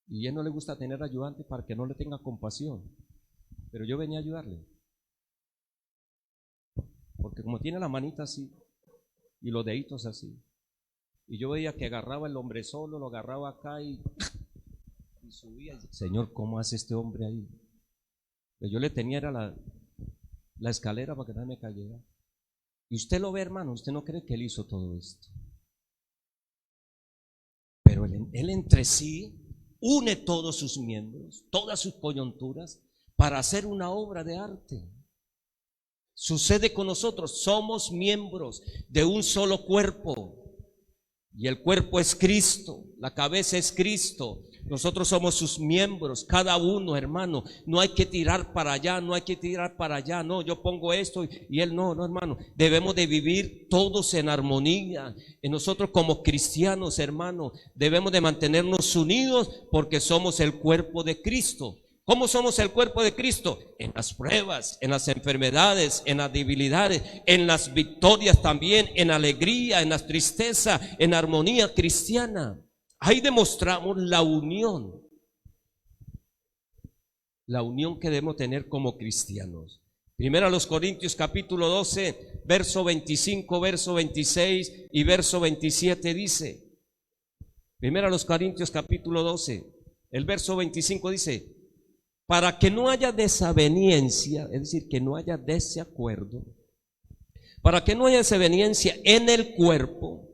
Y a él no le gusta tener ayudante para que no le tenga compasión. Pero yo venía a ayudarle. Porque como tiene la manita así y los deditos así, y yo veía que agarraba el hombre solo, lo agarraba acá y subía. Y, Señor, ¿cómo hace este hombre ahí? Pues yo le tenía era la escalera para que no me cayera. Y usted lo ve, hermano, usted no cree que él hizo todo esto. Pero él entre sí une todos sus miembros, todas sus coyunturas, para hacer una obra de arte. Sucede con nosotros, somos miembros de un solo cuerpo. Y el cuerpo es Cristo, la cabeza es Cristo. Nosotros somos sus miembros, cada uno, hermano. No hay que tirar para allá, no hay que tirar para allá. No, yo pongo esto y él no, hermano. Debemos de vivir todos en armonía. Y nosotros como cristianos, hermano, debemos de mantenernos unidos porque somos el cuerpo de Cristo. ¿Cómo somos el cuerpo de Cristo? En las pruebas, en las enfermedades, en las debilidades, en las victorias también, en alegría, en la tristeza, en armonía cristiana. Ahí demostramos la unión que debemos tener como cristianos. Primero a los Corintios capítulo 12, verso 25, verso 26 y verso 27 dice. Primero a los Corintios capítulo 12, el verso 25 dice: para que no haya desaveniencia, es decir, que no haya desacuerdo, para que no haya desaveniencia en el cuerpo,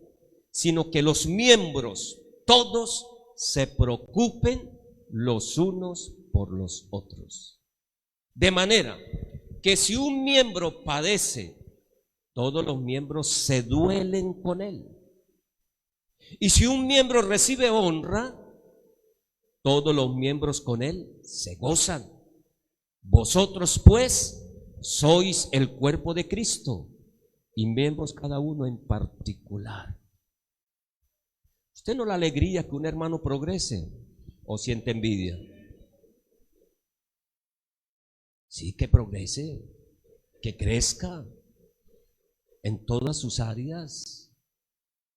sino que los miembros todos se preocupen los unos por los otros. De manera que si un miembro padece, todos los miembros se duelen con él. Y si un miembro recibe honra, todos los miembros con él se gozan. Vosotros pues sois el cuerpo de Cristo y miembros cada uno en particular. ¿Usted no la alegría que un hermano progrese o siente envidia? Sí, que progrese, que crezca en todas sus áreas.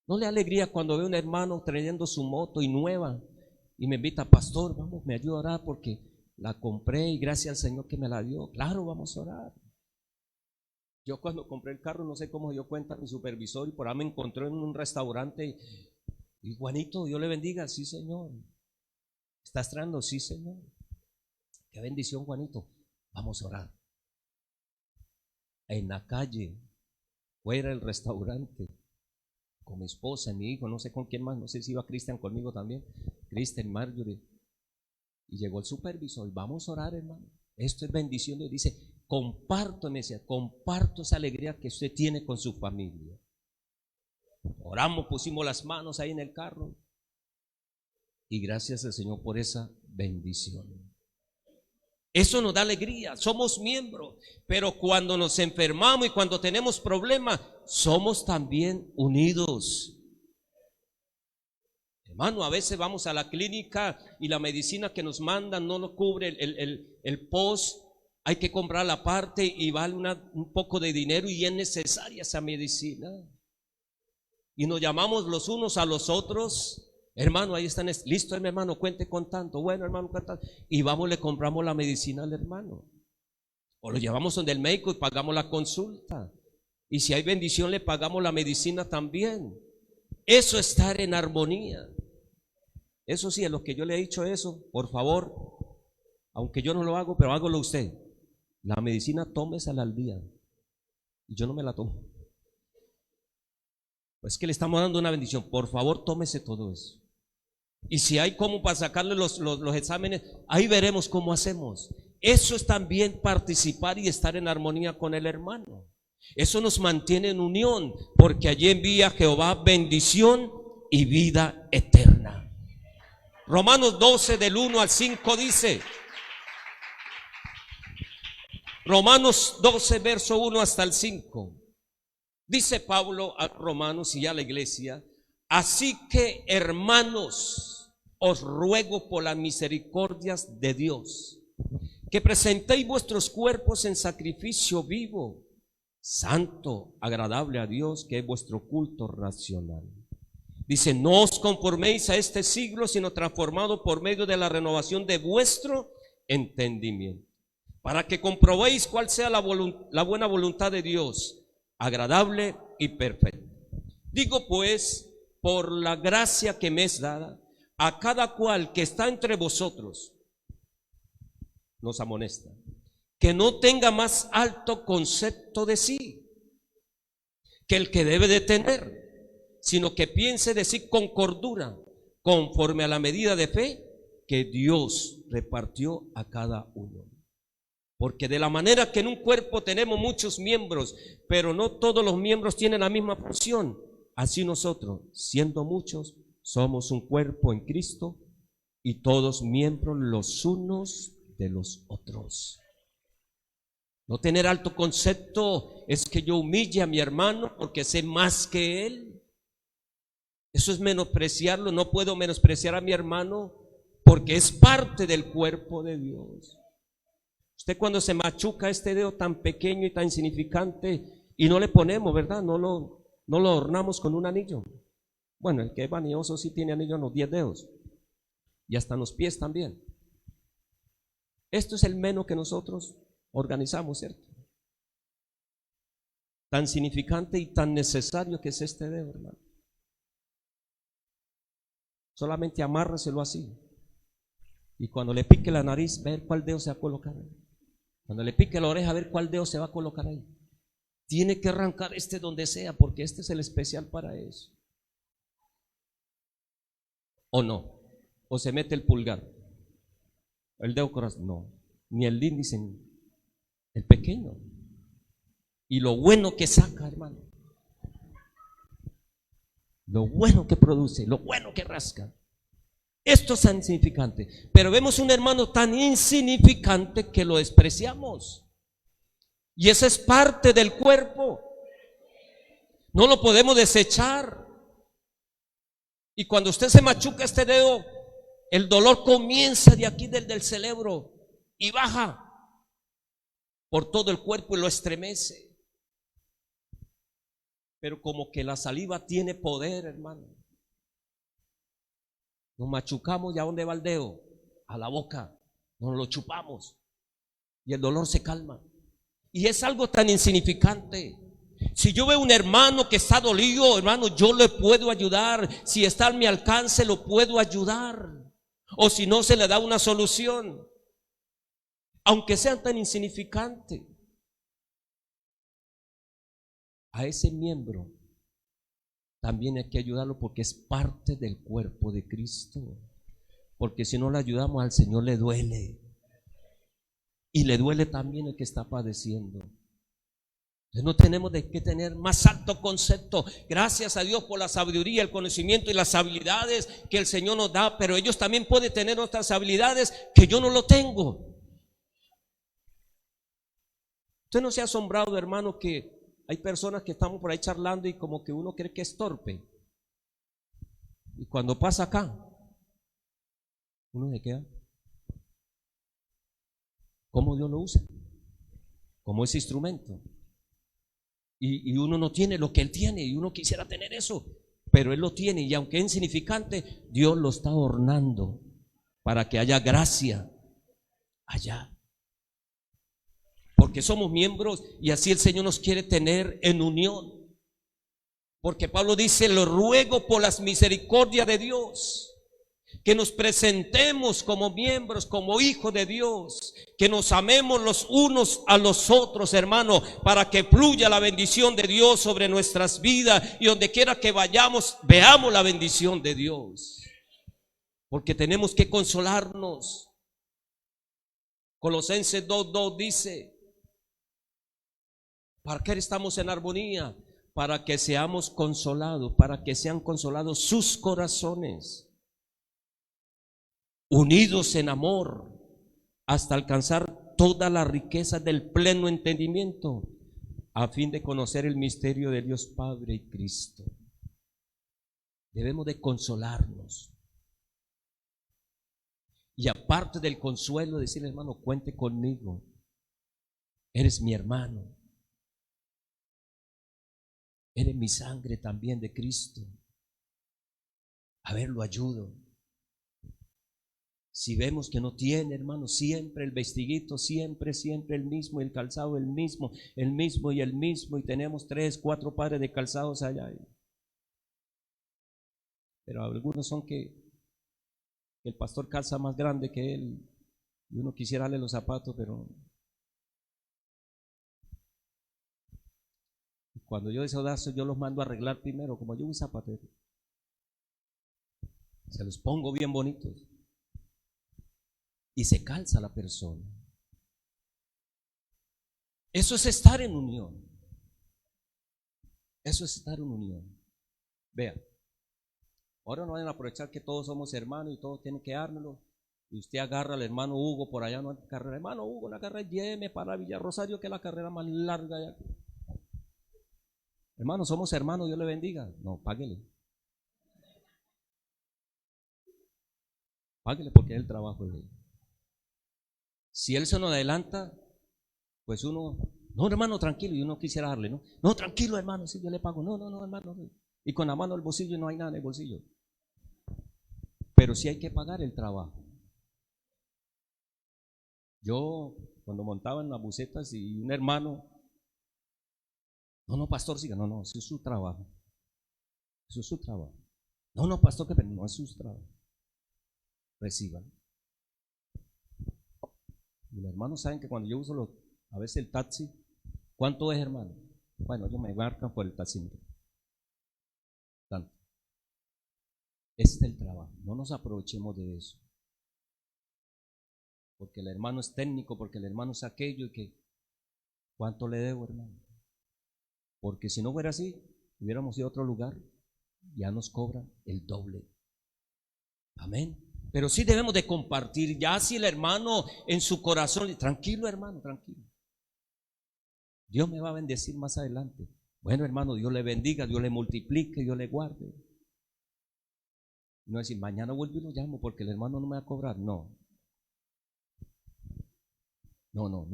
¿No le alegría cuando ve un hermano trayendo su moto y nueva y me invita: pastor, vamos, me ayuda a orar porque la compré y gracias al Señor que me la dio? Claro, vamos a orar. Yo cuando compré el carro, no sé cómo dio cuenta mi supervisor y por ahí me encontró en un restaurante y Juanito, Dios le bendiga. Sí, Señor. ¿Estás trayendo? Sí, Señor. Qué bendición, Juanito. Vamos a orar. En la calle, fuera del restaurante, con mi esposa, mi hijo, no sé con quién más, no sé si iba Cristian conmigo también, Cristian, Marjorie, y llegó el supervisor: vamos a orar, hermano, esto es bendición. Y dice: comparto, me decía, comparto esa alegría que usted tiene con su familia. Oramos, pusimos las manos ahí en el carro y gracias al Señor por esa bendición. Eso nos da alegría, somos miembros, pero cuando nos enfermamos y cuando tenemos problemas, somos también unidos. Hermano, a veces vamos a la clínica y la medicina que nos mandan no nos cubre el post, hay que comprar la parte y vale un poco de dinero y es necesaria esa medicina. Y nos llamamos los unos a los otros: hermano, ahí están, listo, mi hermano, cuente con tanto. Bueno, hermano, cuenta. Y vamos, le compramos la medicina al hermano. O lo llevamos donde el médico y pagamos la consulta. Y si hay bendición, le pagamos la medicina también. Eso es estar en armonía. Eso sí, a los que yo le he dicho eso, por favor, aunque yo no lo hago, pero hágalo usted. La medicina tómesela al día. Y yo no me la tomo. Pues que le estamos dando una bendición. Por favor, tómese todo eso. Y si hay como para sacarle los exámenes, ahí veremos cómo hacemos. Eso es también participar y estar en armonía con el hermano. Eso nos mantiene en unión, porque allí envía Jehová bendición y vida eterna. Romanos 12 del 1 al 5 dice, Romanos 12 verso 1 hasta el 5. Dice Pablo a Romanos y a la iglesia: así que, hermanos, os ruego por las misericordias de Dios, que presentéis vuestros cuerpos en sacrificio vivo, santo, agradable a Dios, que es vuestro culto racional. Dice: no os conforméis a este siglo, sino transformado por medio de la renovación de vuestro entendimiento, para que comprobéis cuál sea la buena voluntad de Dios, agradable y perfecta. Digo pues, por la gracia que me es dada, a cada cual que está entre vosotros, nos amonesta, que no tenga más alto concepto de sí que el que debe de tener, sino que piense de sí con cordura, conforme a la medida de fe que Dios repartió a cada uno. Porque de la manera que en un cuerpo tenemos muchos miembros, pero no todos los miembros tienen la misma función, así nosotros, siendo muchos, somos un cuerpo en Cristo y todos miembros los unos de los otros. No tener alto concepto es que yo humille a mi hermano porque sé más que él. Eso es menospreciarlo. No puedo menospreciar a mi hermano porque es parte del cuerpo de Dios. Usted cuando se machuca este dedo tan pequeño y tan insignificante y no le ponemos, ¿verdad? No lo adornamos con un anillo. Bueno, el que es vanidoso sí tiene anillo en los 10 dedos y hasta en los pies también. Esto es el menos que nosotros organizamos, ¿cierto? Tan significante y tan necesario que es este dedo, hermano. Solamente amárreselo así. Y cuando le pique la nariz, ver cuál dedo se va a colocar ahí. Cuando le pique la oreja, a ver cuál dedo se va a colocar ahí. Tiene que arrancar este donde sea, porque este es el especial para eso. ¿O no? ¿O se mete el pulgar? El dedo corazón, no. Ni el índice, el pequeño. Y lo bueno que saca, hermano. Lo bueno que produce, lo bueno que rasca. Esto es tan insignificante. Pero vemos un hermano tan insignificante que lo despreciamos. Y esa es parte del cuerpo. No lo podemos desechar. Y cuando usted se machuca este dedo, el dolor comienza de aquí del cerebro y baja por todo el cuerpo y lo estremece. Pero como que la saliva tiene poder, hermano. Nos machucamos, ¿y a dónde va el dedo? A la boca. Nos lo chupamos y el dolor se calma. Y es algo tan insignificante. Si yo veo un hermano que está dolido, hermano, yo le puedo ayudar. Si está a mi alcance, lo puedo ayudar. O si no, se le da una solución, aunque sea tan insignificante. A ese miembro también hay que ayudarlo porque es parte del cuerpo de Cristo. Porque si no le ayudamos, al Señor le duele. Y le duele también el que está padeciendo. Entonces no tenemos de qué tener más alto concepto. Gracias a Dios por la sabiduría, el conocimiento y las habilidades que el Señor nos da. Pero ellos también pueden tener otras habilidades que yo no lo tengo. Usted no se ha asombrado, hermano, que hay personas que estamos por ahí charlando y como que uno cree que es torpe. Y cuando pasa acá, uno se queda. ¿Cómo Dios lo usa? Como ese instrumento. Y uno no tiene lo que Él tiene y uno quisiera tener eso, pero Él lo tiene y aunque es insignificante, Dios lo está ornando para que haya gracia allá. Porque somos miembros y así el Señor nos quiere tener en unión. Porque Pablo dice: lo ruego por las misericordias de Dios, que nos presentemos como miembros, como hijos de Dios, que nos amemos los unos a los otros, hermano, para que fluya la bendición de Dios sobre nuestras vidas y donde quiera que vayamos, veamos la bendición de Dios. Porque tenemos que consolarnos. Colosenses 2:2 dice: ¿para qué estamos en armonía? Para que seamos consolados, para que sean consolados sus corazones. unidos en amor, hasta alcanzar toda la riqueza del pleno entendimiento, a fin de conocer el misterio de Dios Padre y Cristo. Debemos de consolarnos. Y aparte del consuelo, decirle: hermano, cuente conmigo. Eres mi hermano. Eres mi sangre también de Cristo. A ver, lo ayudo. Si vemos que no tiene, hermano, siempre el vestiguito, siempre el mismo, el calzado el mismo, y tenemos 3, 4 pares de calzados allá. Pero algunos son que el pastor calza más grande que él, y uno quisiera darle los zapatos, pero cuando yo desahogazo, yo los mando a arreglar primero, como yo un zapatero. Se los pongo bien bonitos. Y se calza la persona. Eso es estar en unión. Eso es estar en unión. Vean, ahora no vayan a aprovechar que todos somos hermanos y todos tienen que dármelo. Y usted agarra al hermano Hugo por allá, no hay carrera. Hermano Hugo, la carrera, lléveme para Villa Rosario, que es la carrera más larga de aquí. Hermano, somos hermanos, Dios le bendiga. No, páguele. Páguele porque es el trabajo de él. Si él se nos adelanta, pues uno, no hermano, tranquilo, y uno quisiera darle, ¿no? No, tranquilo hermano, si yo le pago. No, hermano. Y con la mano al bolsillo no hay nada en el bolsillo. Pero sí hay que pagar el trabajo. Yo, cuando montaba en las busetas y un hermano, no, pastor, siga, no, eso es su trabajo. Eso es su trabajo. No, pastor, que no es su trabajo. Reciban. Y los hermanos saben que cuando yo uso a veces el taxi, ¿cuánto es, hermano? Bueno, ellos me marcan por el taxímetro. Tanto. Este es el trabajo. No nos aprovechemos de eso. Porque el hermano es técnico, porque el hermano es aquello y que ¿cuánto le debo, hermano? Porque si no fuera así, hubiéramos ido a otro lugar, ya nos cobran el doble. Amén. Pero sí debemos de compartir. Ya si el hermano en su corazón, tranquilo hermano, tranquilo, Dios me va a bendecir más adelante. Bueno hermano, Dios le bendiga, Dios le multiplique, Dios le guarde. No decir, mañana vuelvo y lo llamo porque el hermano no me va a cobrar. No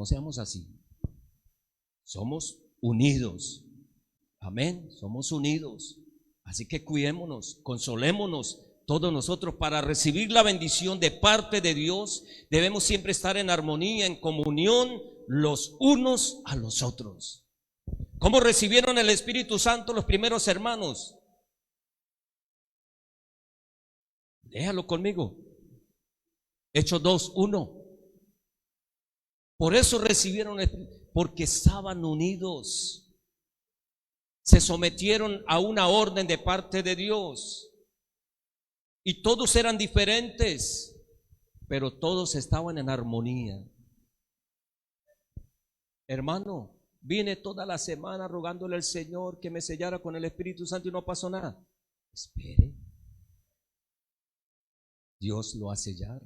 seamos así. Somos unidos. Amén, somos unidos. Así que cuidémonos, consolémonos todos nosotros para recibir la bendición de parte de Dios. Debemos siempre estar en armonía, en comunión los unos a los otros. ¿Cómo recibieron el Espíritu Santo los primeros hermanos? Léalo conmigo. Hechos 2:1. Por eso recibieron el Espíritu, porque estaban unidos. Se sometieron a una orden de parte de Dios. Y todos eran diferentes, pero todos estaban en armonía. Hermano, vine toda la semana rogándole al Señor que me sellara con el Espíritu Santo y no pasó nada. Espere. Dios lo va a sellar.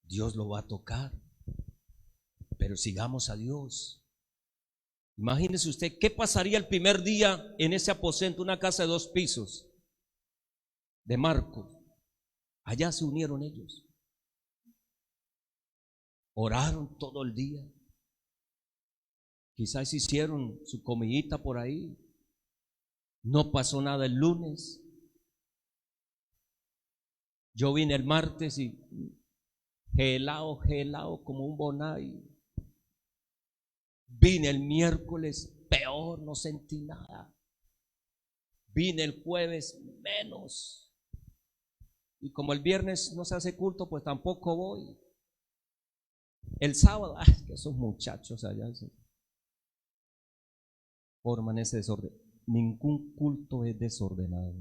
Dios lo va a tocar. Pero sigamos a Dios. Imagínese usted, ¿qué pasaría el primer día en ese aposento, una casa de 2 pisos de Marcos? Allá se unieron ellos. Oraron todo el día. Quizás hicieron su comidita por ahí. No pasó nada el lunes. Yo vine el martes y gelado como un bonai. Vine el miércoles, peor, no sentí nada. Vine el jueves, menos. Y como el viernes no se hace culto, pues tampoco voy. El sábado, que esos muchachos allá forman ese desorden. Ningún culto es desordenado.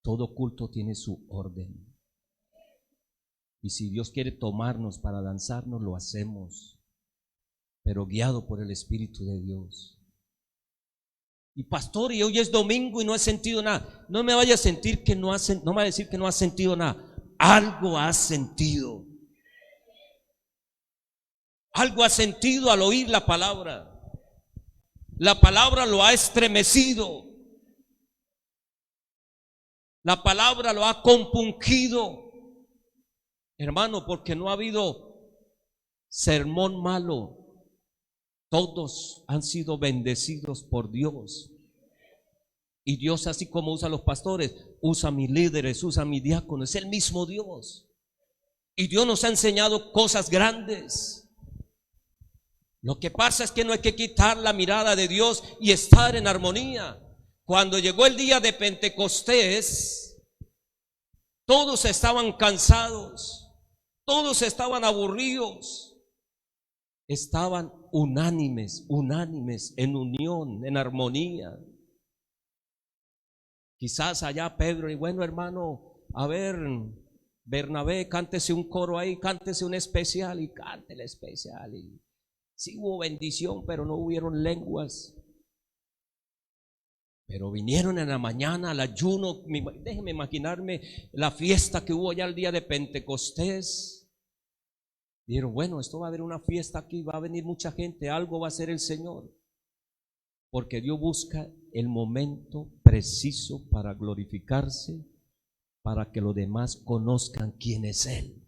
Todo culto tiene su orden. Y si Dios quiere tomarnos para danzarnos, lo hacemos, pero guiado por el Espíritu de Dios. Y pastor, y hoy es domingo y no he sentido nada. No me vaya a sentir que no me vaya a decir que no has sentido nada. algo has sentido. Algo has sentido al oír la palabra. La palabra lo ha estremecido. La palabra lo ha compungido. Hermano, porque no ha habido sermón malo. Todos han sido bendecidos por Dios. Y Dios, así como usa a los pastores, usa a mis líderes, usa a mis diáconos. Es el mismo Dios. Y Dios nos ha enseñado cosas grandes. Lo que pasa es que no hay que quitar la mirada de Dios y estar en armonía. Cuando llegó el día de Pentecostés, todos estaban cansados, todos estaban aburridos, estaban unánimes, en unión, en armonía. Quizás allá Pedro, y bueno, hermano, a ver, Bernabé, cántese un coro ahí, cántese un especial, y cante el especial. Y sí hubo bendición, pero no hubieron lenguas. Pero vinieron en la mañana al ayuno. Déjenme imaginarme la fiesta que hubo allá el día de Pentecostés. Dijeron, bueno, esto va a haber una fiesta aquí, va a venir mucha gente, algo va a hacer el Señor. Porque Dios busca el momento preciso para glorificarse, para que los demás conozcan quién es Él.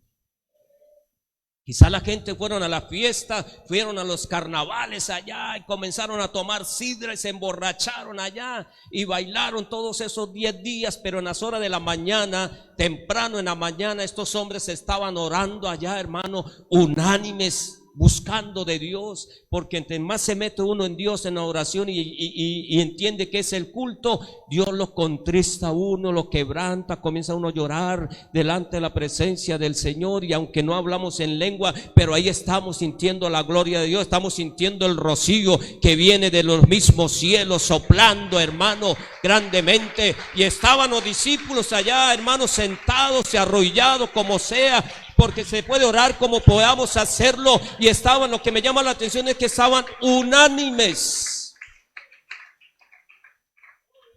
Quizá la gente fueron a la fiesta, fueron a los carnavales allá y comenzaron a tomar sidra y se emborracharon allá y bailaron todos esos 10 días, pero en las horas de la mañana, temprano en la mañana, estos hombres estaban orando allá, hermano, unánimes, buscando de Dios, porque entre más se mete uno en Dios en la oración y entiende que es el culto, Dios lo contrista a uno, lo quebranta, comienza uno a llorar delante de la presencia del Señor. Y aunque no hablamos en lengua, pero ahí estamos sintiendo la gloria de Dios, estamos sintiendo el rocío que viene de los mismos cielos soplando, hermano, grandemente. Y estaban los discípulos allá, hermanos, sentados y arrodillados como sea, porque se puede orar como podamos hacerlo. Y estaban, lo que me llama la atención es que estaban unánimes.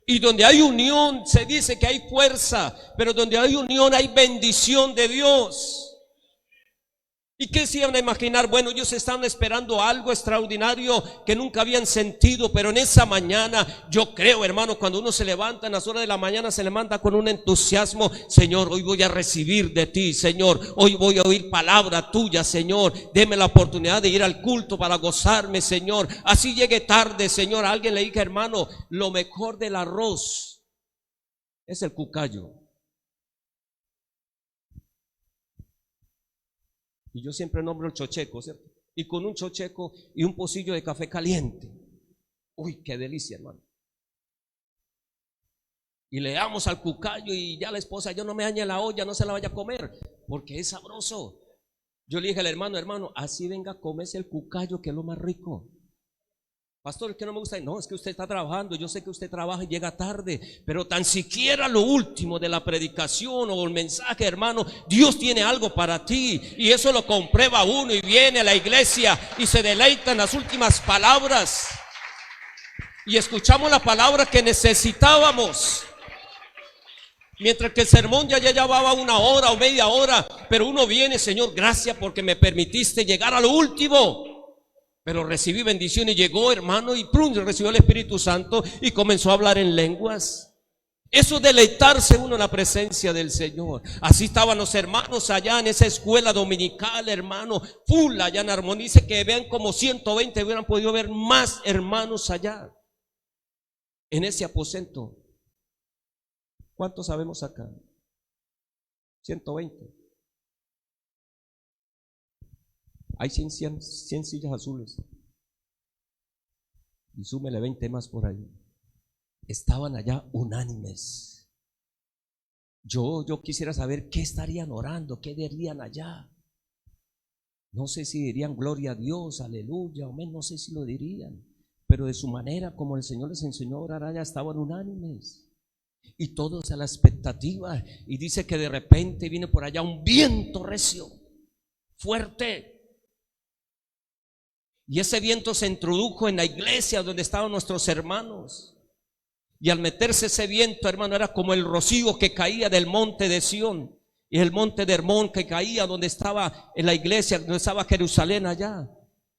Y donde hay unión se dice que hay fuerza, pero donde hay unión hay bendición de Dios. ¿Y qué se iban a imaginar? Bueno, ellos estaban esperando algo extraordinario que nunca habían sentido, pero en esa mañana, yo creo, hermano, cuando uno se levanta en las horas de la mañana, se levanta con un entusiasmo. Señor, hoy voy a recibir de ti, Señor, hoy voy a oír palabra tuya, Señor, deme la oportunidad de ir al culto para gozarme, Señor, así llegue tarde, Señor. A alguien le dije, hermano, lo mejor del arroz es el cucayo. Y yo siempre nombro el chocheco, ¿cierto? Y con un chocheco y un pocillo de café caliente. Uy, qué delicia, hermano. Y le damos al cucayo y ya la esposa, yo no me dañe la olla, no se la vaya a comer, porque es sabroso. Yo le dije al hermano, así venga a comerse el cucayo, que es lo más rico. Pastor, es que no me gusta. No, es que usted está trabajando, yo sé que usted trabaja y llega tarde, pero tan siquiera lo último de la predicación o el mensaje, hermano, Dios tiene algo para ti, y eso lo comprueba uno y viene a la iglesia y se deleita en las últimas palabras y escuchamos la palabra que necesitábamos. Mientras que el sermón ya llevaba 1 hora o media hora, pero uno viene, Señor, gracias porque me permitiste llegar a lo último. Pero recibí bendición y llegó, hermano, y ¡prum!, recibió el Espíritu Santo y comenzó a hablar en lenguas. Eso es deleitarse uno en la presencia del Señor. Así estaban los hermanos allá en esa escuela dominical, hermano, full allá en armonía. Dice que vean como 120, hubieran podido ver más hermanos allá en ese aposento. ¿Cuántos sabemos acá? 120. Hay 100 sillas azules. Y súmele 20 más por ahí. Estaban allá unánimes. Yo quisiera saber qué estarían orando, qué dirían allá. No sé si dirían gloria a Dios, aleluya, amén, no sé si lo dirían. Pero de su manera, como el Señor les enseñó a orar allá, estaban unánimes. Y todos a la expectativa. Y dice que de repente viene por allá un viento recio, fuerte. Y ese viento se introdujo en la iglesia donde estaban nuestros hermanos. Y al meterse ese viento, hermano, era como el rocío que caía del monte de Sión. y el monte de Hermón que caía donde estaba en la iglesia, donde estaba Jerusalén allá.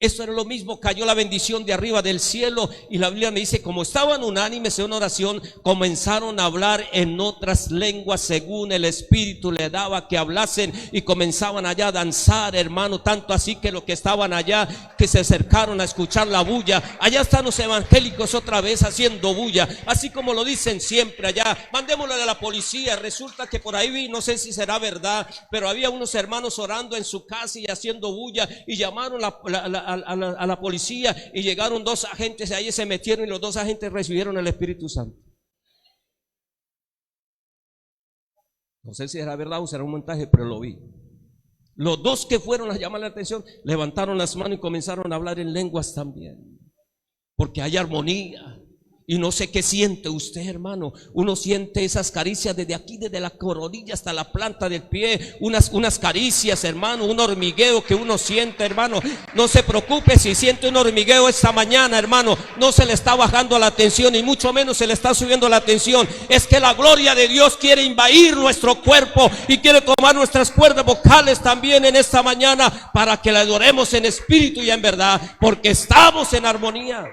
Eso era lo mismo, cayó la bendición de arriba del cielo, y la Biblia me dice, como estaban unánimes en una oración, comenzaron a hablar en otras lenguas según el Espíritu le daba que hablasen, y comenzaban allá a danzar, hermano, tanto así que los que estaban allá, que se acercaron a escuchar la bulla, allá están los evangélicos otra vez haciendo bulla, así como lo dicen siempre allá, mandémosle a la policía. Resulta que por ahí vi, no sé si será verdad, pero había unos hermanos orando en su casa y haciendo bulla, y llamaron a la policía, y llegaron 2 agentes, ahí se metieron, y los 2 agentes recibieron el Espíritu Santo. No sé si era verdad o será un montaje, pero lo vi. Los 2 que fueron a llamar la atención levantaron las manos y comenzaron a hablar en lenguas también, porque hay armonía. Y no sé qué siente usted, hermano. Uno siente esas caricias desde aquí, desde la coronilla hasta la planta del pie. Unas caricias, hermano, un hormigueo que uno siente, hermano. No se preocupe si siente un hormigueo esta mañana, hermano. No se le está bajando la tensión, y mucho menos se le está subiendo la tensión. Es que la gloria de Dios quiere invadir nuestro cuerpo y quiere tomar nuestras cuerdas vocales también en esta mañana, para que la adoremos en espíritu y en verdad, porque estamos en armonía.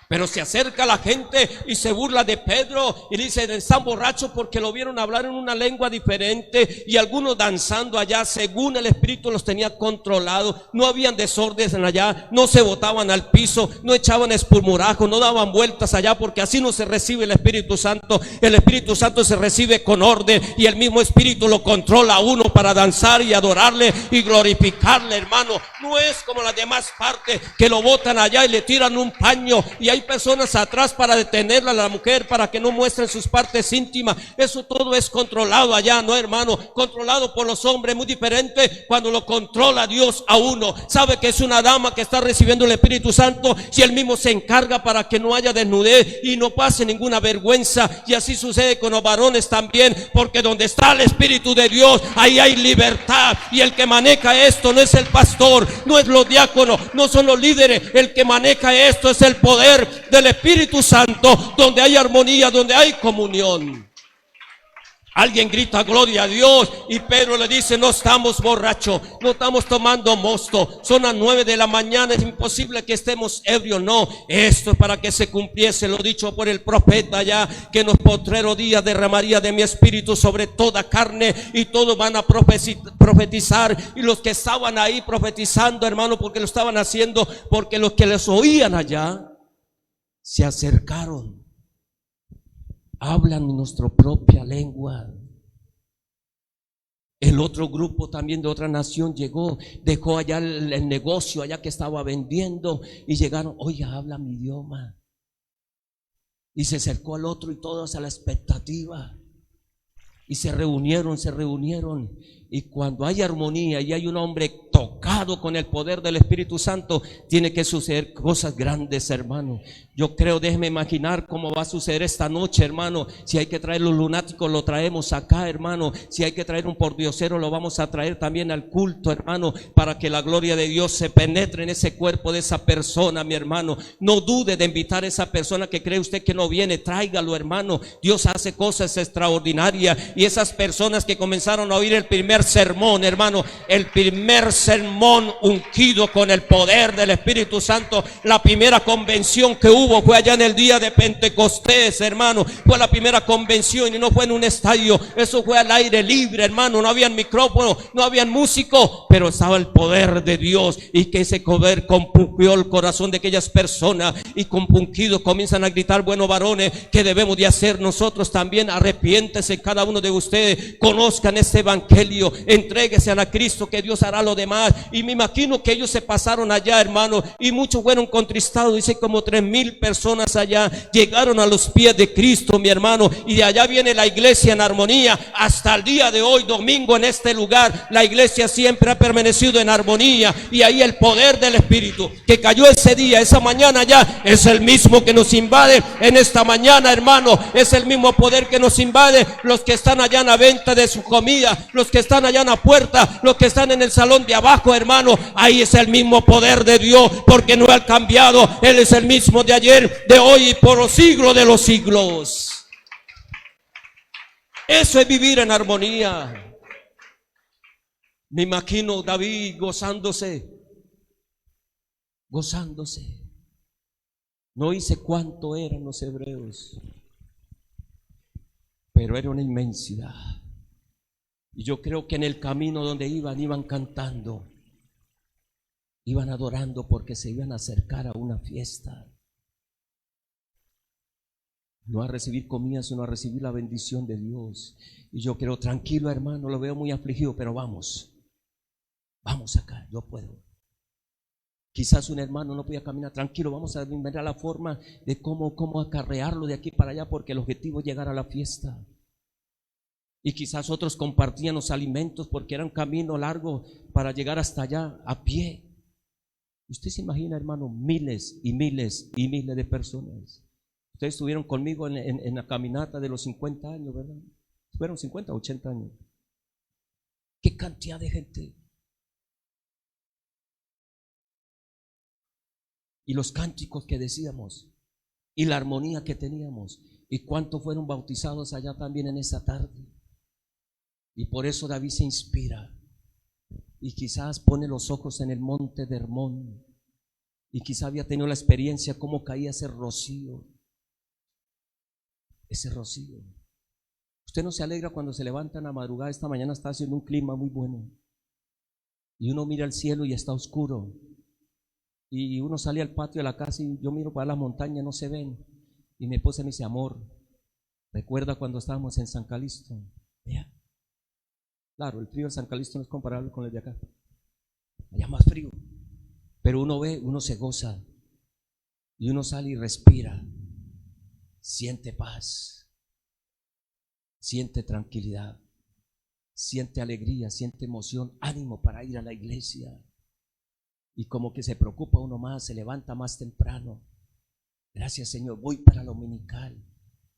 Pero se acerca la gente y se burla de Pedro y dice, están borrachos porque lo vieron hablar en una lengua diferente, y algunos danzando allá según el Espíritu los tenía controlados. No habían desórdenes allá, no se botaban al piso, no echaban espumurajo, no daban vueltas allá, porque así no se recibe el Espíritu Santo. El Espíritu Santo se recibe con orden, y el mismo Espíritu lo controla a uno para danzar y adorarle y glorificarle, hermano. No es como las demás partes que lo botan allá y le tiran un paño, y hay personas atrás para detenerla a la mujer para que no muestren sus partes íntimas. Eso todo es controlado allá, ¿no, hermano? Controlado por los hombres, muy diferente cuando lo controla Dios a uno. Sabe que es una dama que está recibiendo el Espíritu Santo, si él mismo se encarga para que no haya desnudez y no pase ninguna vergüenza. Y así sucede con los varones también, porque donde está el Espíritu de Dios, ahí hay libertad. Y el que maneja esto no es el pastor, no es los diáconos, no son los líderes. El que maneja esto es el poder del Espíritu Santo, donde hay armonía, donde hay comunión. Alguien grita gloria a Dios, y Pedro le dice, no estamos borrachos, no estamos tomando mosto, son las 9 de la mañana, es imposible que estemos ebrios. No, esto es para que se cumpliese lo dicho por el profeta ya, que en los postreros días derramaría de mi espíritu sobre toda carne, y todos van a profetizar. Y los que estaban ahí profetizando, hermano, porque lo estaban haciendo, porque los que les oían allá se acercaron, hablan nuestra propia lengua. El otro grupo también de otra nación llegó, dejó allá el negocio allá que estaba vendiendo, y llegaron, oiga, habla mi idioma. Y se acercó al otro, y todos a la expectativa, y se reunieron. Y cuando hay armonía y hay un hombre tocado con el poder del Espíritu Santo, tiene que suceder cosas grandes, hermano. Yo creo, déjeme imaginar cómo va a suceder esta noche, hermano. Si hay que traer los lunáticos, lo traemos acá, hermano. Si hay que traer un pordiosero, lo vamos a traer también al culto, hermano, para que la gloria de Dios se penetre en ese cuerpo de esa persona, mi hermano. No dude de invitar a esa persona que cree usted que no viene, tráigalo, hermano. Dios hace cosas extraordinarias. Y esas personas que comenzaron a oír el primer sermón, hermano, el primer sermón ungido con el poder del Espíritu Santo, la primera convención que hubo fue allá en el día de Pentecostés, hermano. Fue la primera convención, y no fue en un estadio, eso fue al aire libre, hermano. No habían micrófono, no habían músicos, pero estaba el poder de Dios, y que ese poder compungió el corazón de aquellas personas, y compungidos comienzan a gritar, bueno, varones, ¿qué debemos de hacer nosotros también? Arrepiéntese cada uno de ustedes, conozcan este evangelio, entréguese a Cristo, que Dios hará lo demás. Y me imagino que ellos se pasaron allá, hermano, y muchos fueron contristados. Dice como 3,000 personas allá llegaron a los pies de Cristo, mi hermano. Y de allá viene la iglesia en armonía hasta el día de hoy, domingo, en este lugar. La iglesia siempre ha permanecido en armonía, y ahí el poder del Espíritu que cayó ese día, esa mañana ya, es el mismo que nos invade en esta mañana, hermano. Es el mismo poder que nos invade. Los que están allá en la venta de su comida, los que están allá en la puerta, los que están en el salón de abajo, hermano, ahí es el mismo poder de Dios, porque no ha cambiado. Él es el mismo de ayer, de hoy y por los siglos de los siglos. Eso es vivir en armonía. Me imagino David gozándose. No hice cuánto eran los hebreos, pero era una inmensidad. Y yo creo que en el camino donde iban cantando, iban adorando, porque se iban a acercar a una fiesta. No a recibir comida, sino a recibir la bendición de Dios. Y yo creo, tranquilo hermano, lo veo muy afligido, pero vamos acá, yo puedo. Quizás un hermano no podía caminar, tranquilo, vamos a inventar la forma de cómo acarrearlo de aquí para allá, porque el objetivo es llegar a la fiesta. Y quizás otros compartían los alimentos porque era un camino largo para llegar hasta allá a pie. Usted se imagina, hermano, miles y miles y miles de personas. Ustedes estuvieron conmigo en la caminata de los 50 años, ¿verdad? Fueron 50 o 80 años. ¿Qué cantidad de gente? Y los cánticos que decíamos, y la armonía que teníamos, y cuántos fueron bautizados allá también en esa tarde. Y por eso David se inspira, y quizás pone los ojos en el monte de Hermón, y quizás había tenido la experiencia cómo caía ese rocío. Usted no se alegra cuando se levanta en la madrugada. Esta mañana está haciendo un clima muy bueno, y uno mira al cielo y está oscuro, y uno sale al patio de la casa y yo miro para las montañas, no se ven, y mi esposa me dice, amor, ¿recuerda cuando estábamos en San Calixto? Vea. Claro, el frío de San Calixto no es comparable con el de acá, allá más frío, pero uno ve, uno se goza, y uno sale y respira, siente paz, siente tranquilidad, siente alegría, siente emoción, ánimo para ir a la iglesia. Y como que se preocupa uno más, se levanta más temprano. Gracias, Señor, voy para la dominical.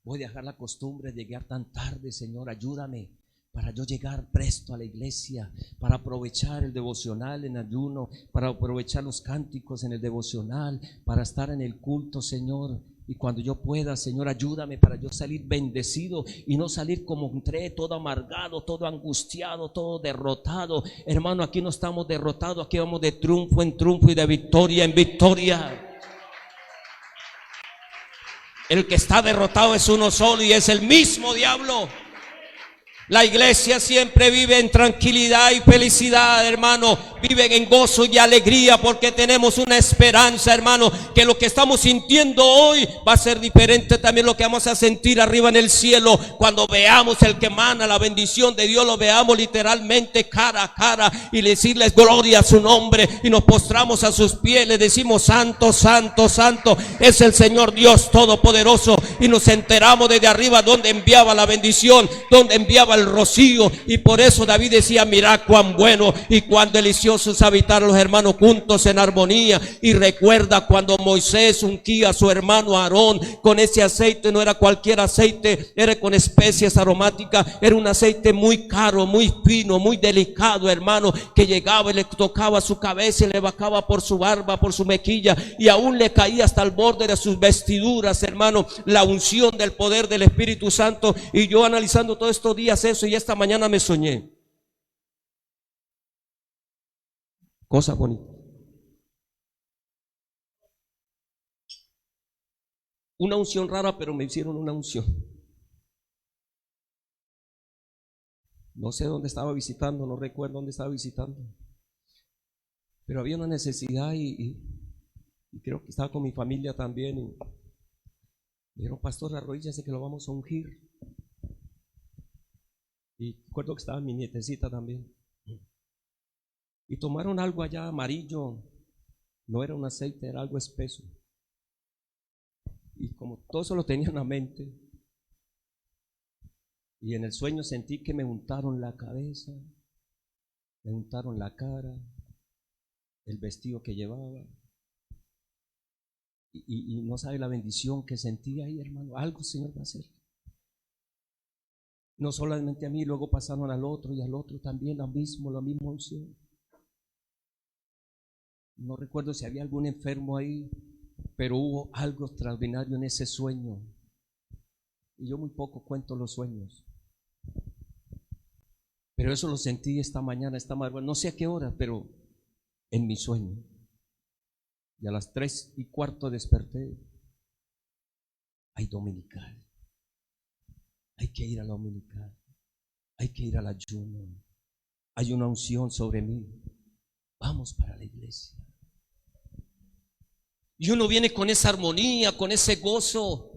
Voy a dejar la costumbre de llegar tan tarde, Señor, ayúdame para yo llegar presto a la iglesia, para aprovechar el devocional en ayuno, para aprovechar los cánticos en el devocional, para estar en el culto, Señor. Y cuando yo pueda, Señor, ayúdame para yo salir bendecido y no salir como entré, todo amargado, todo angustiado, todo derrotado. Hermano, aquí no estamos derrotados, aquí vamos de triunfo en triunfo y de victoria en victoria. El que está derrotado es uno solo, y es el mismo diablo. La iglesia siempre vive en tranquilidad y felicidad, hermano. Viven en gozo y alegría porque tenemos una esperanza, hermano, que lo que estamos sintiendo hoy va a ser diferente también lo que vamos a sentir arriba en el cielo. Cuando veamos el que emana la bendición de Dios, lo veamos literalmente cara a cara y decirles gloria a su nombre, y nos postramos a sus pies, le decimos santo, santo, santo es el Señor Dios Todopoderoso, y nos enteramos desde arriba donde enviaba la bendición, donde enviaba el rocío. Y por eso David decía, mirad cuán bueno y cuán delicioso es habitar los hermanos juntos en armonía. Y recuerda cuando Moisés ungía a su hermano Aarón con ese aceite, no era cualquier aceite, era con especies aromáticas, era un aceite muy caro, muy fino, muy delicado, hermano, que llegaba y le tocaba su cabeza y le bajaba por su barba, por su mejilla, y aún le caía hasta el borde de sus vestiduras, hermano, la unción del poder del Espíritu Santo. Y yo analizando todos estos días eso, y esta mañana me soñé cosa bonita. Una unción rara, pero me hicieron una unción. No sé dónde estaba visitando, no recuerdo dónde estaba visitando, pero había una necesidad y creo que estaba con mi familia también. Y me dijeron, pastor, arrodíllese que lo vamos a ungir. Y recuerdo que estaba mi nietecita también. Y tomaron algo allá amarillo, no era un aceite, era algo espeso. Y como todo eso lo tenía en la mente, y en el sueño sentí que me untaron la cabeza, me untaron la cara, el vestido que llevaba. Y no sabe la bendición que sentí ahí, hermano. Algo el Señor va a hacer. No solamente a mí, luego pasaron al otro y al otro también la misma unción. No recuerdo si había algún enfermo ahí, pero hubo algo extraordinario en ese sueño. Y yo muy poco cuento los sueños, Pero eso lo sentí esta mañana, esta madrugada, no sé a qué hora, pero en mi sueño. Y a las 3:15 desperté. Hay dominical. Hay que ir a la dominical. Hay que ir al ayuno. Hay una unción sobre mí. Vamos para la iglesia. Y uno viene con esa armonía, con ese gozo.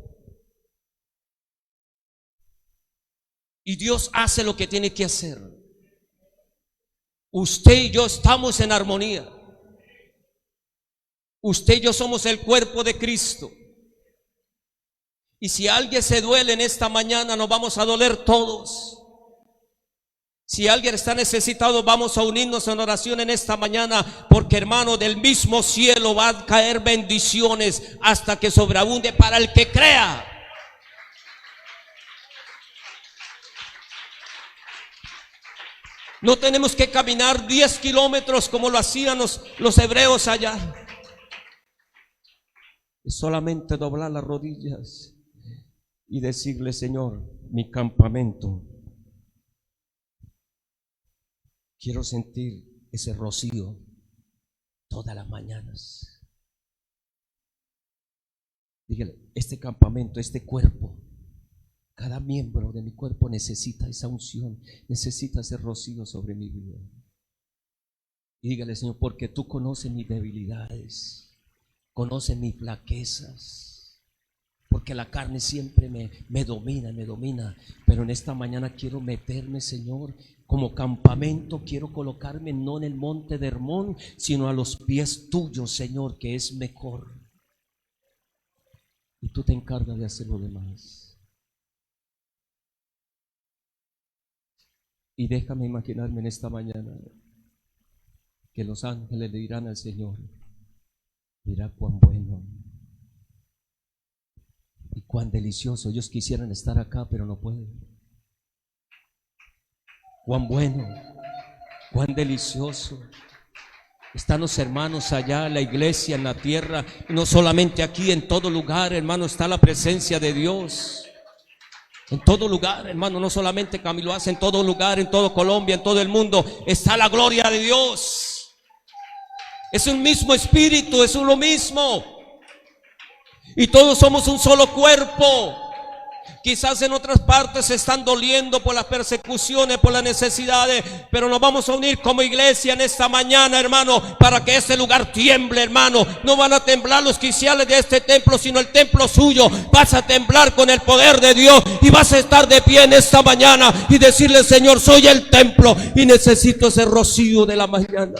Y Dios hace lo que tiene que hacer. Usted y yo estamos en armonía. Usted y yo somos el cuerpo de Cristo. Y si alguien se duele en esta mañana, nos vamos a doler todos. Si alguien está necesitado, vamos a unirnos en oración en esta mañana, porque hermano, del mismo cielo van a caer bendiciones hasta que sobreabunde para el que crea. No tenemos que caminar 10 kilómetros como lo hacían los hebreos allá. Es solamente doblar las rodillas y decirle: Señor, mi campamento, quiero sentir ese rocío todas las mañanas. Dígale: este campamento, este cuerpo, cada miembro de mi cuerpo necesita esa unción, necesita ese rocío sobre mi vida. Y dígale: Señor, porque tú conoces mis debilidades, conoces mis flaquezas, porque la carne siempre me domina, pero en esta mañana quiero meterme, Señor, como campamento. Quiero colocarme no en el monte de Hermón, sino a los pies tuyos, Señor, que es mejor. Y tú te encargas de hacer lo demás. Y déjame imaginarme en esta mañana que los ángeles le dirán al Señor: mira cuán bueno y cuán delicioso. Ellos quisieran estar acá, pero no pueden. Cuán bueno, cuán delicioso. Están los hermanos allá, la iglesia en la tierra, y no solamente aquí, en todo lugar, hermano, está la presencia de Dios. En todo lugar, hermano, no solamente Camilo hace, en todo lugar, en todo Colombia, en todo el mundo, está la gloria de Dios. Es un mismo espíritu, es uno mismo. Y todos somos un solo cuerpo. Quizás en otras partes se están doliendo por las persecuciones, por las necesidades, pero nos vamos a unir como iglesia en esta mañana, hermano, para que este lugar tiemble, hermano. No van a temblar los quiciales de este templo, sino el templo suyo. Vas a temblar con el poder de Dios y vas a estar de pie en esta mañana y decirle: Señor, soy el templo y necesito ese rocío de la mañana.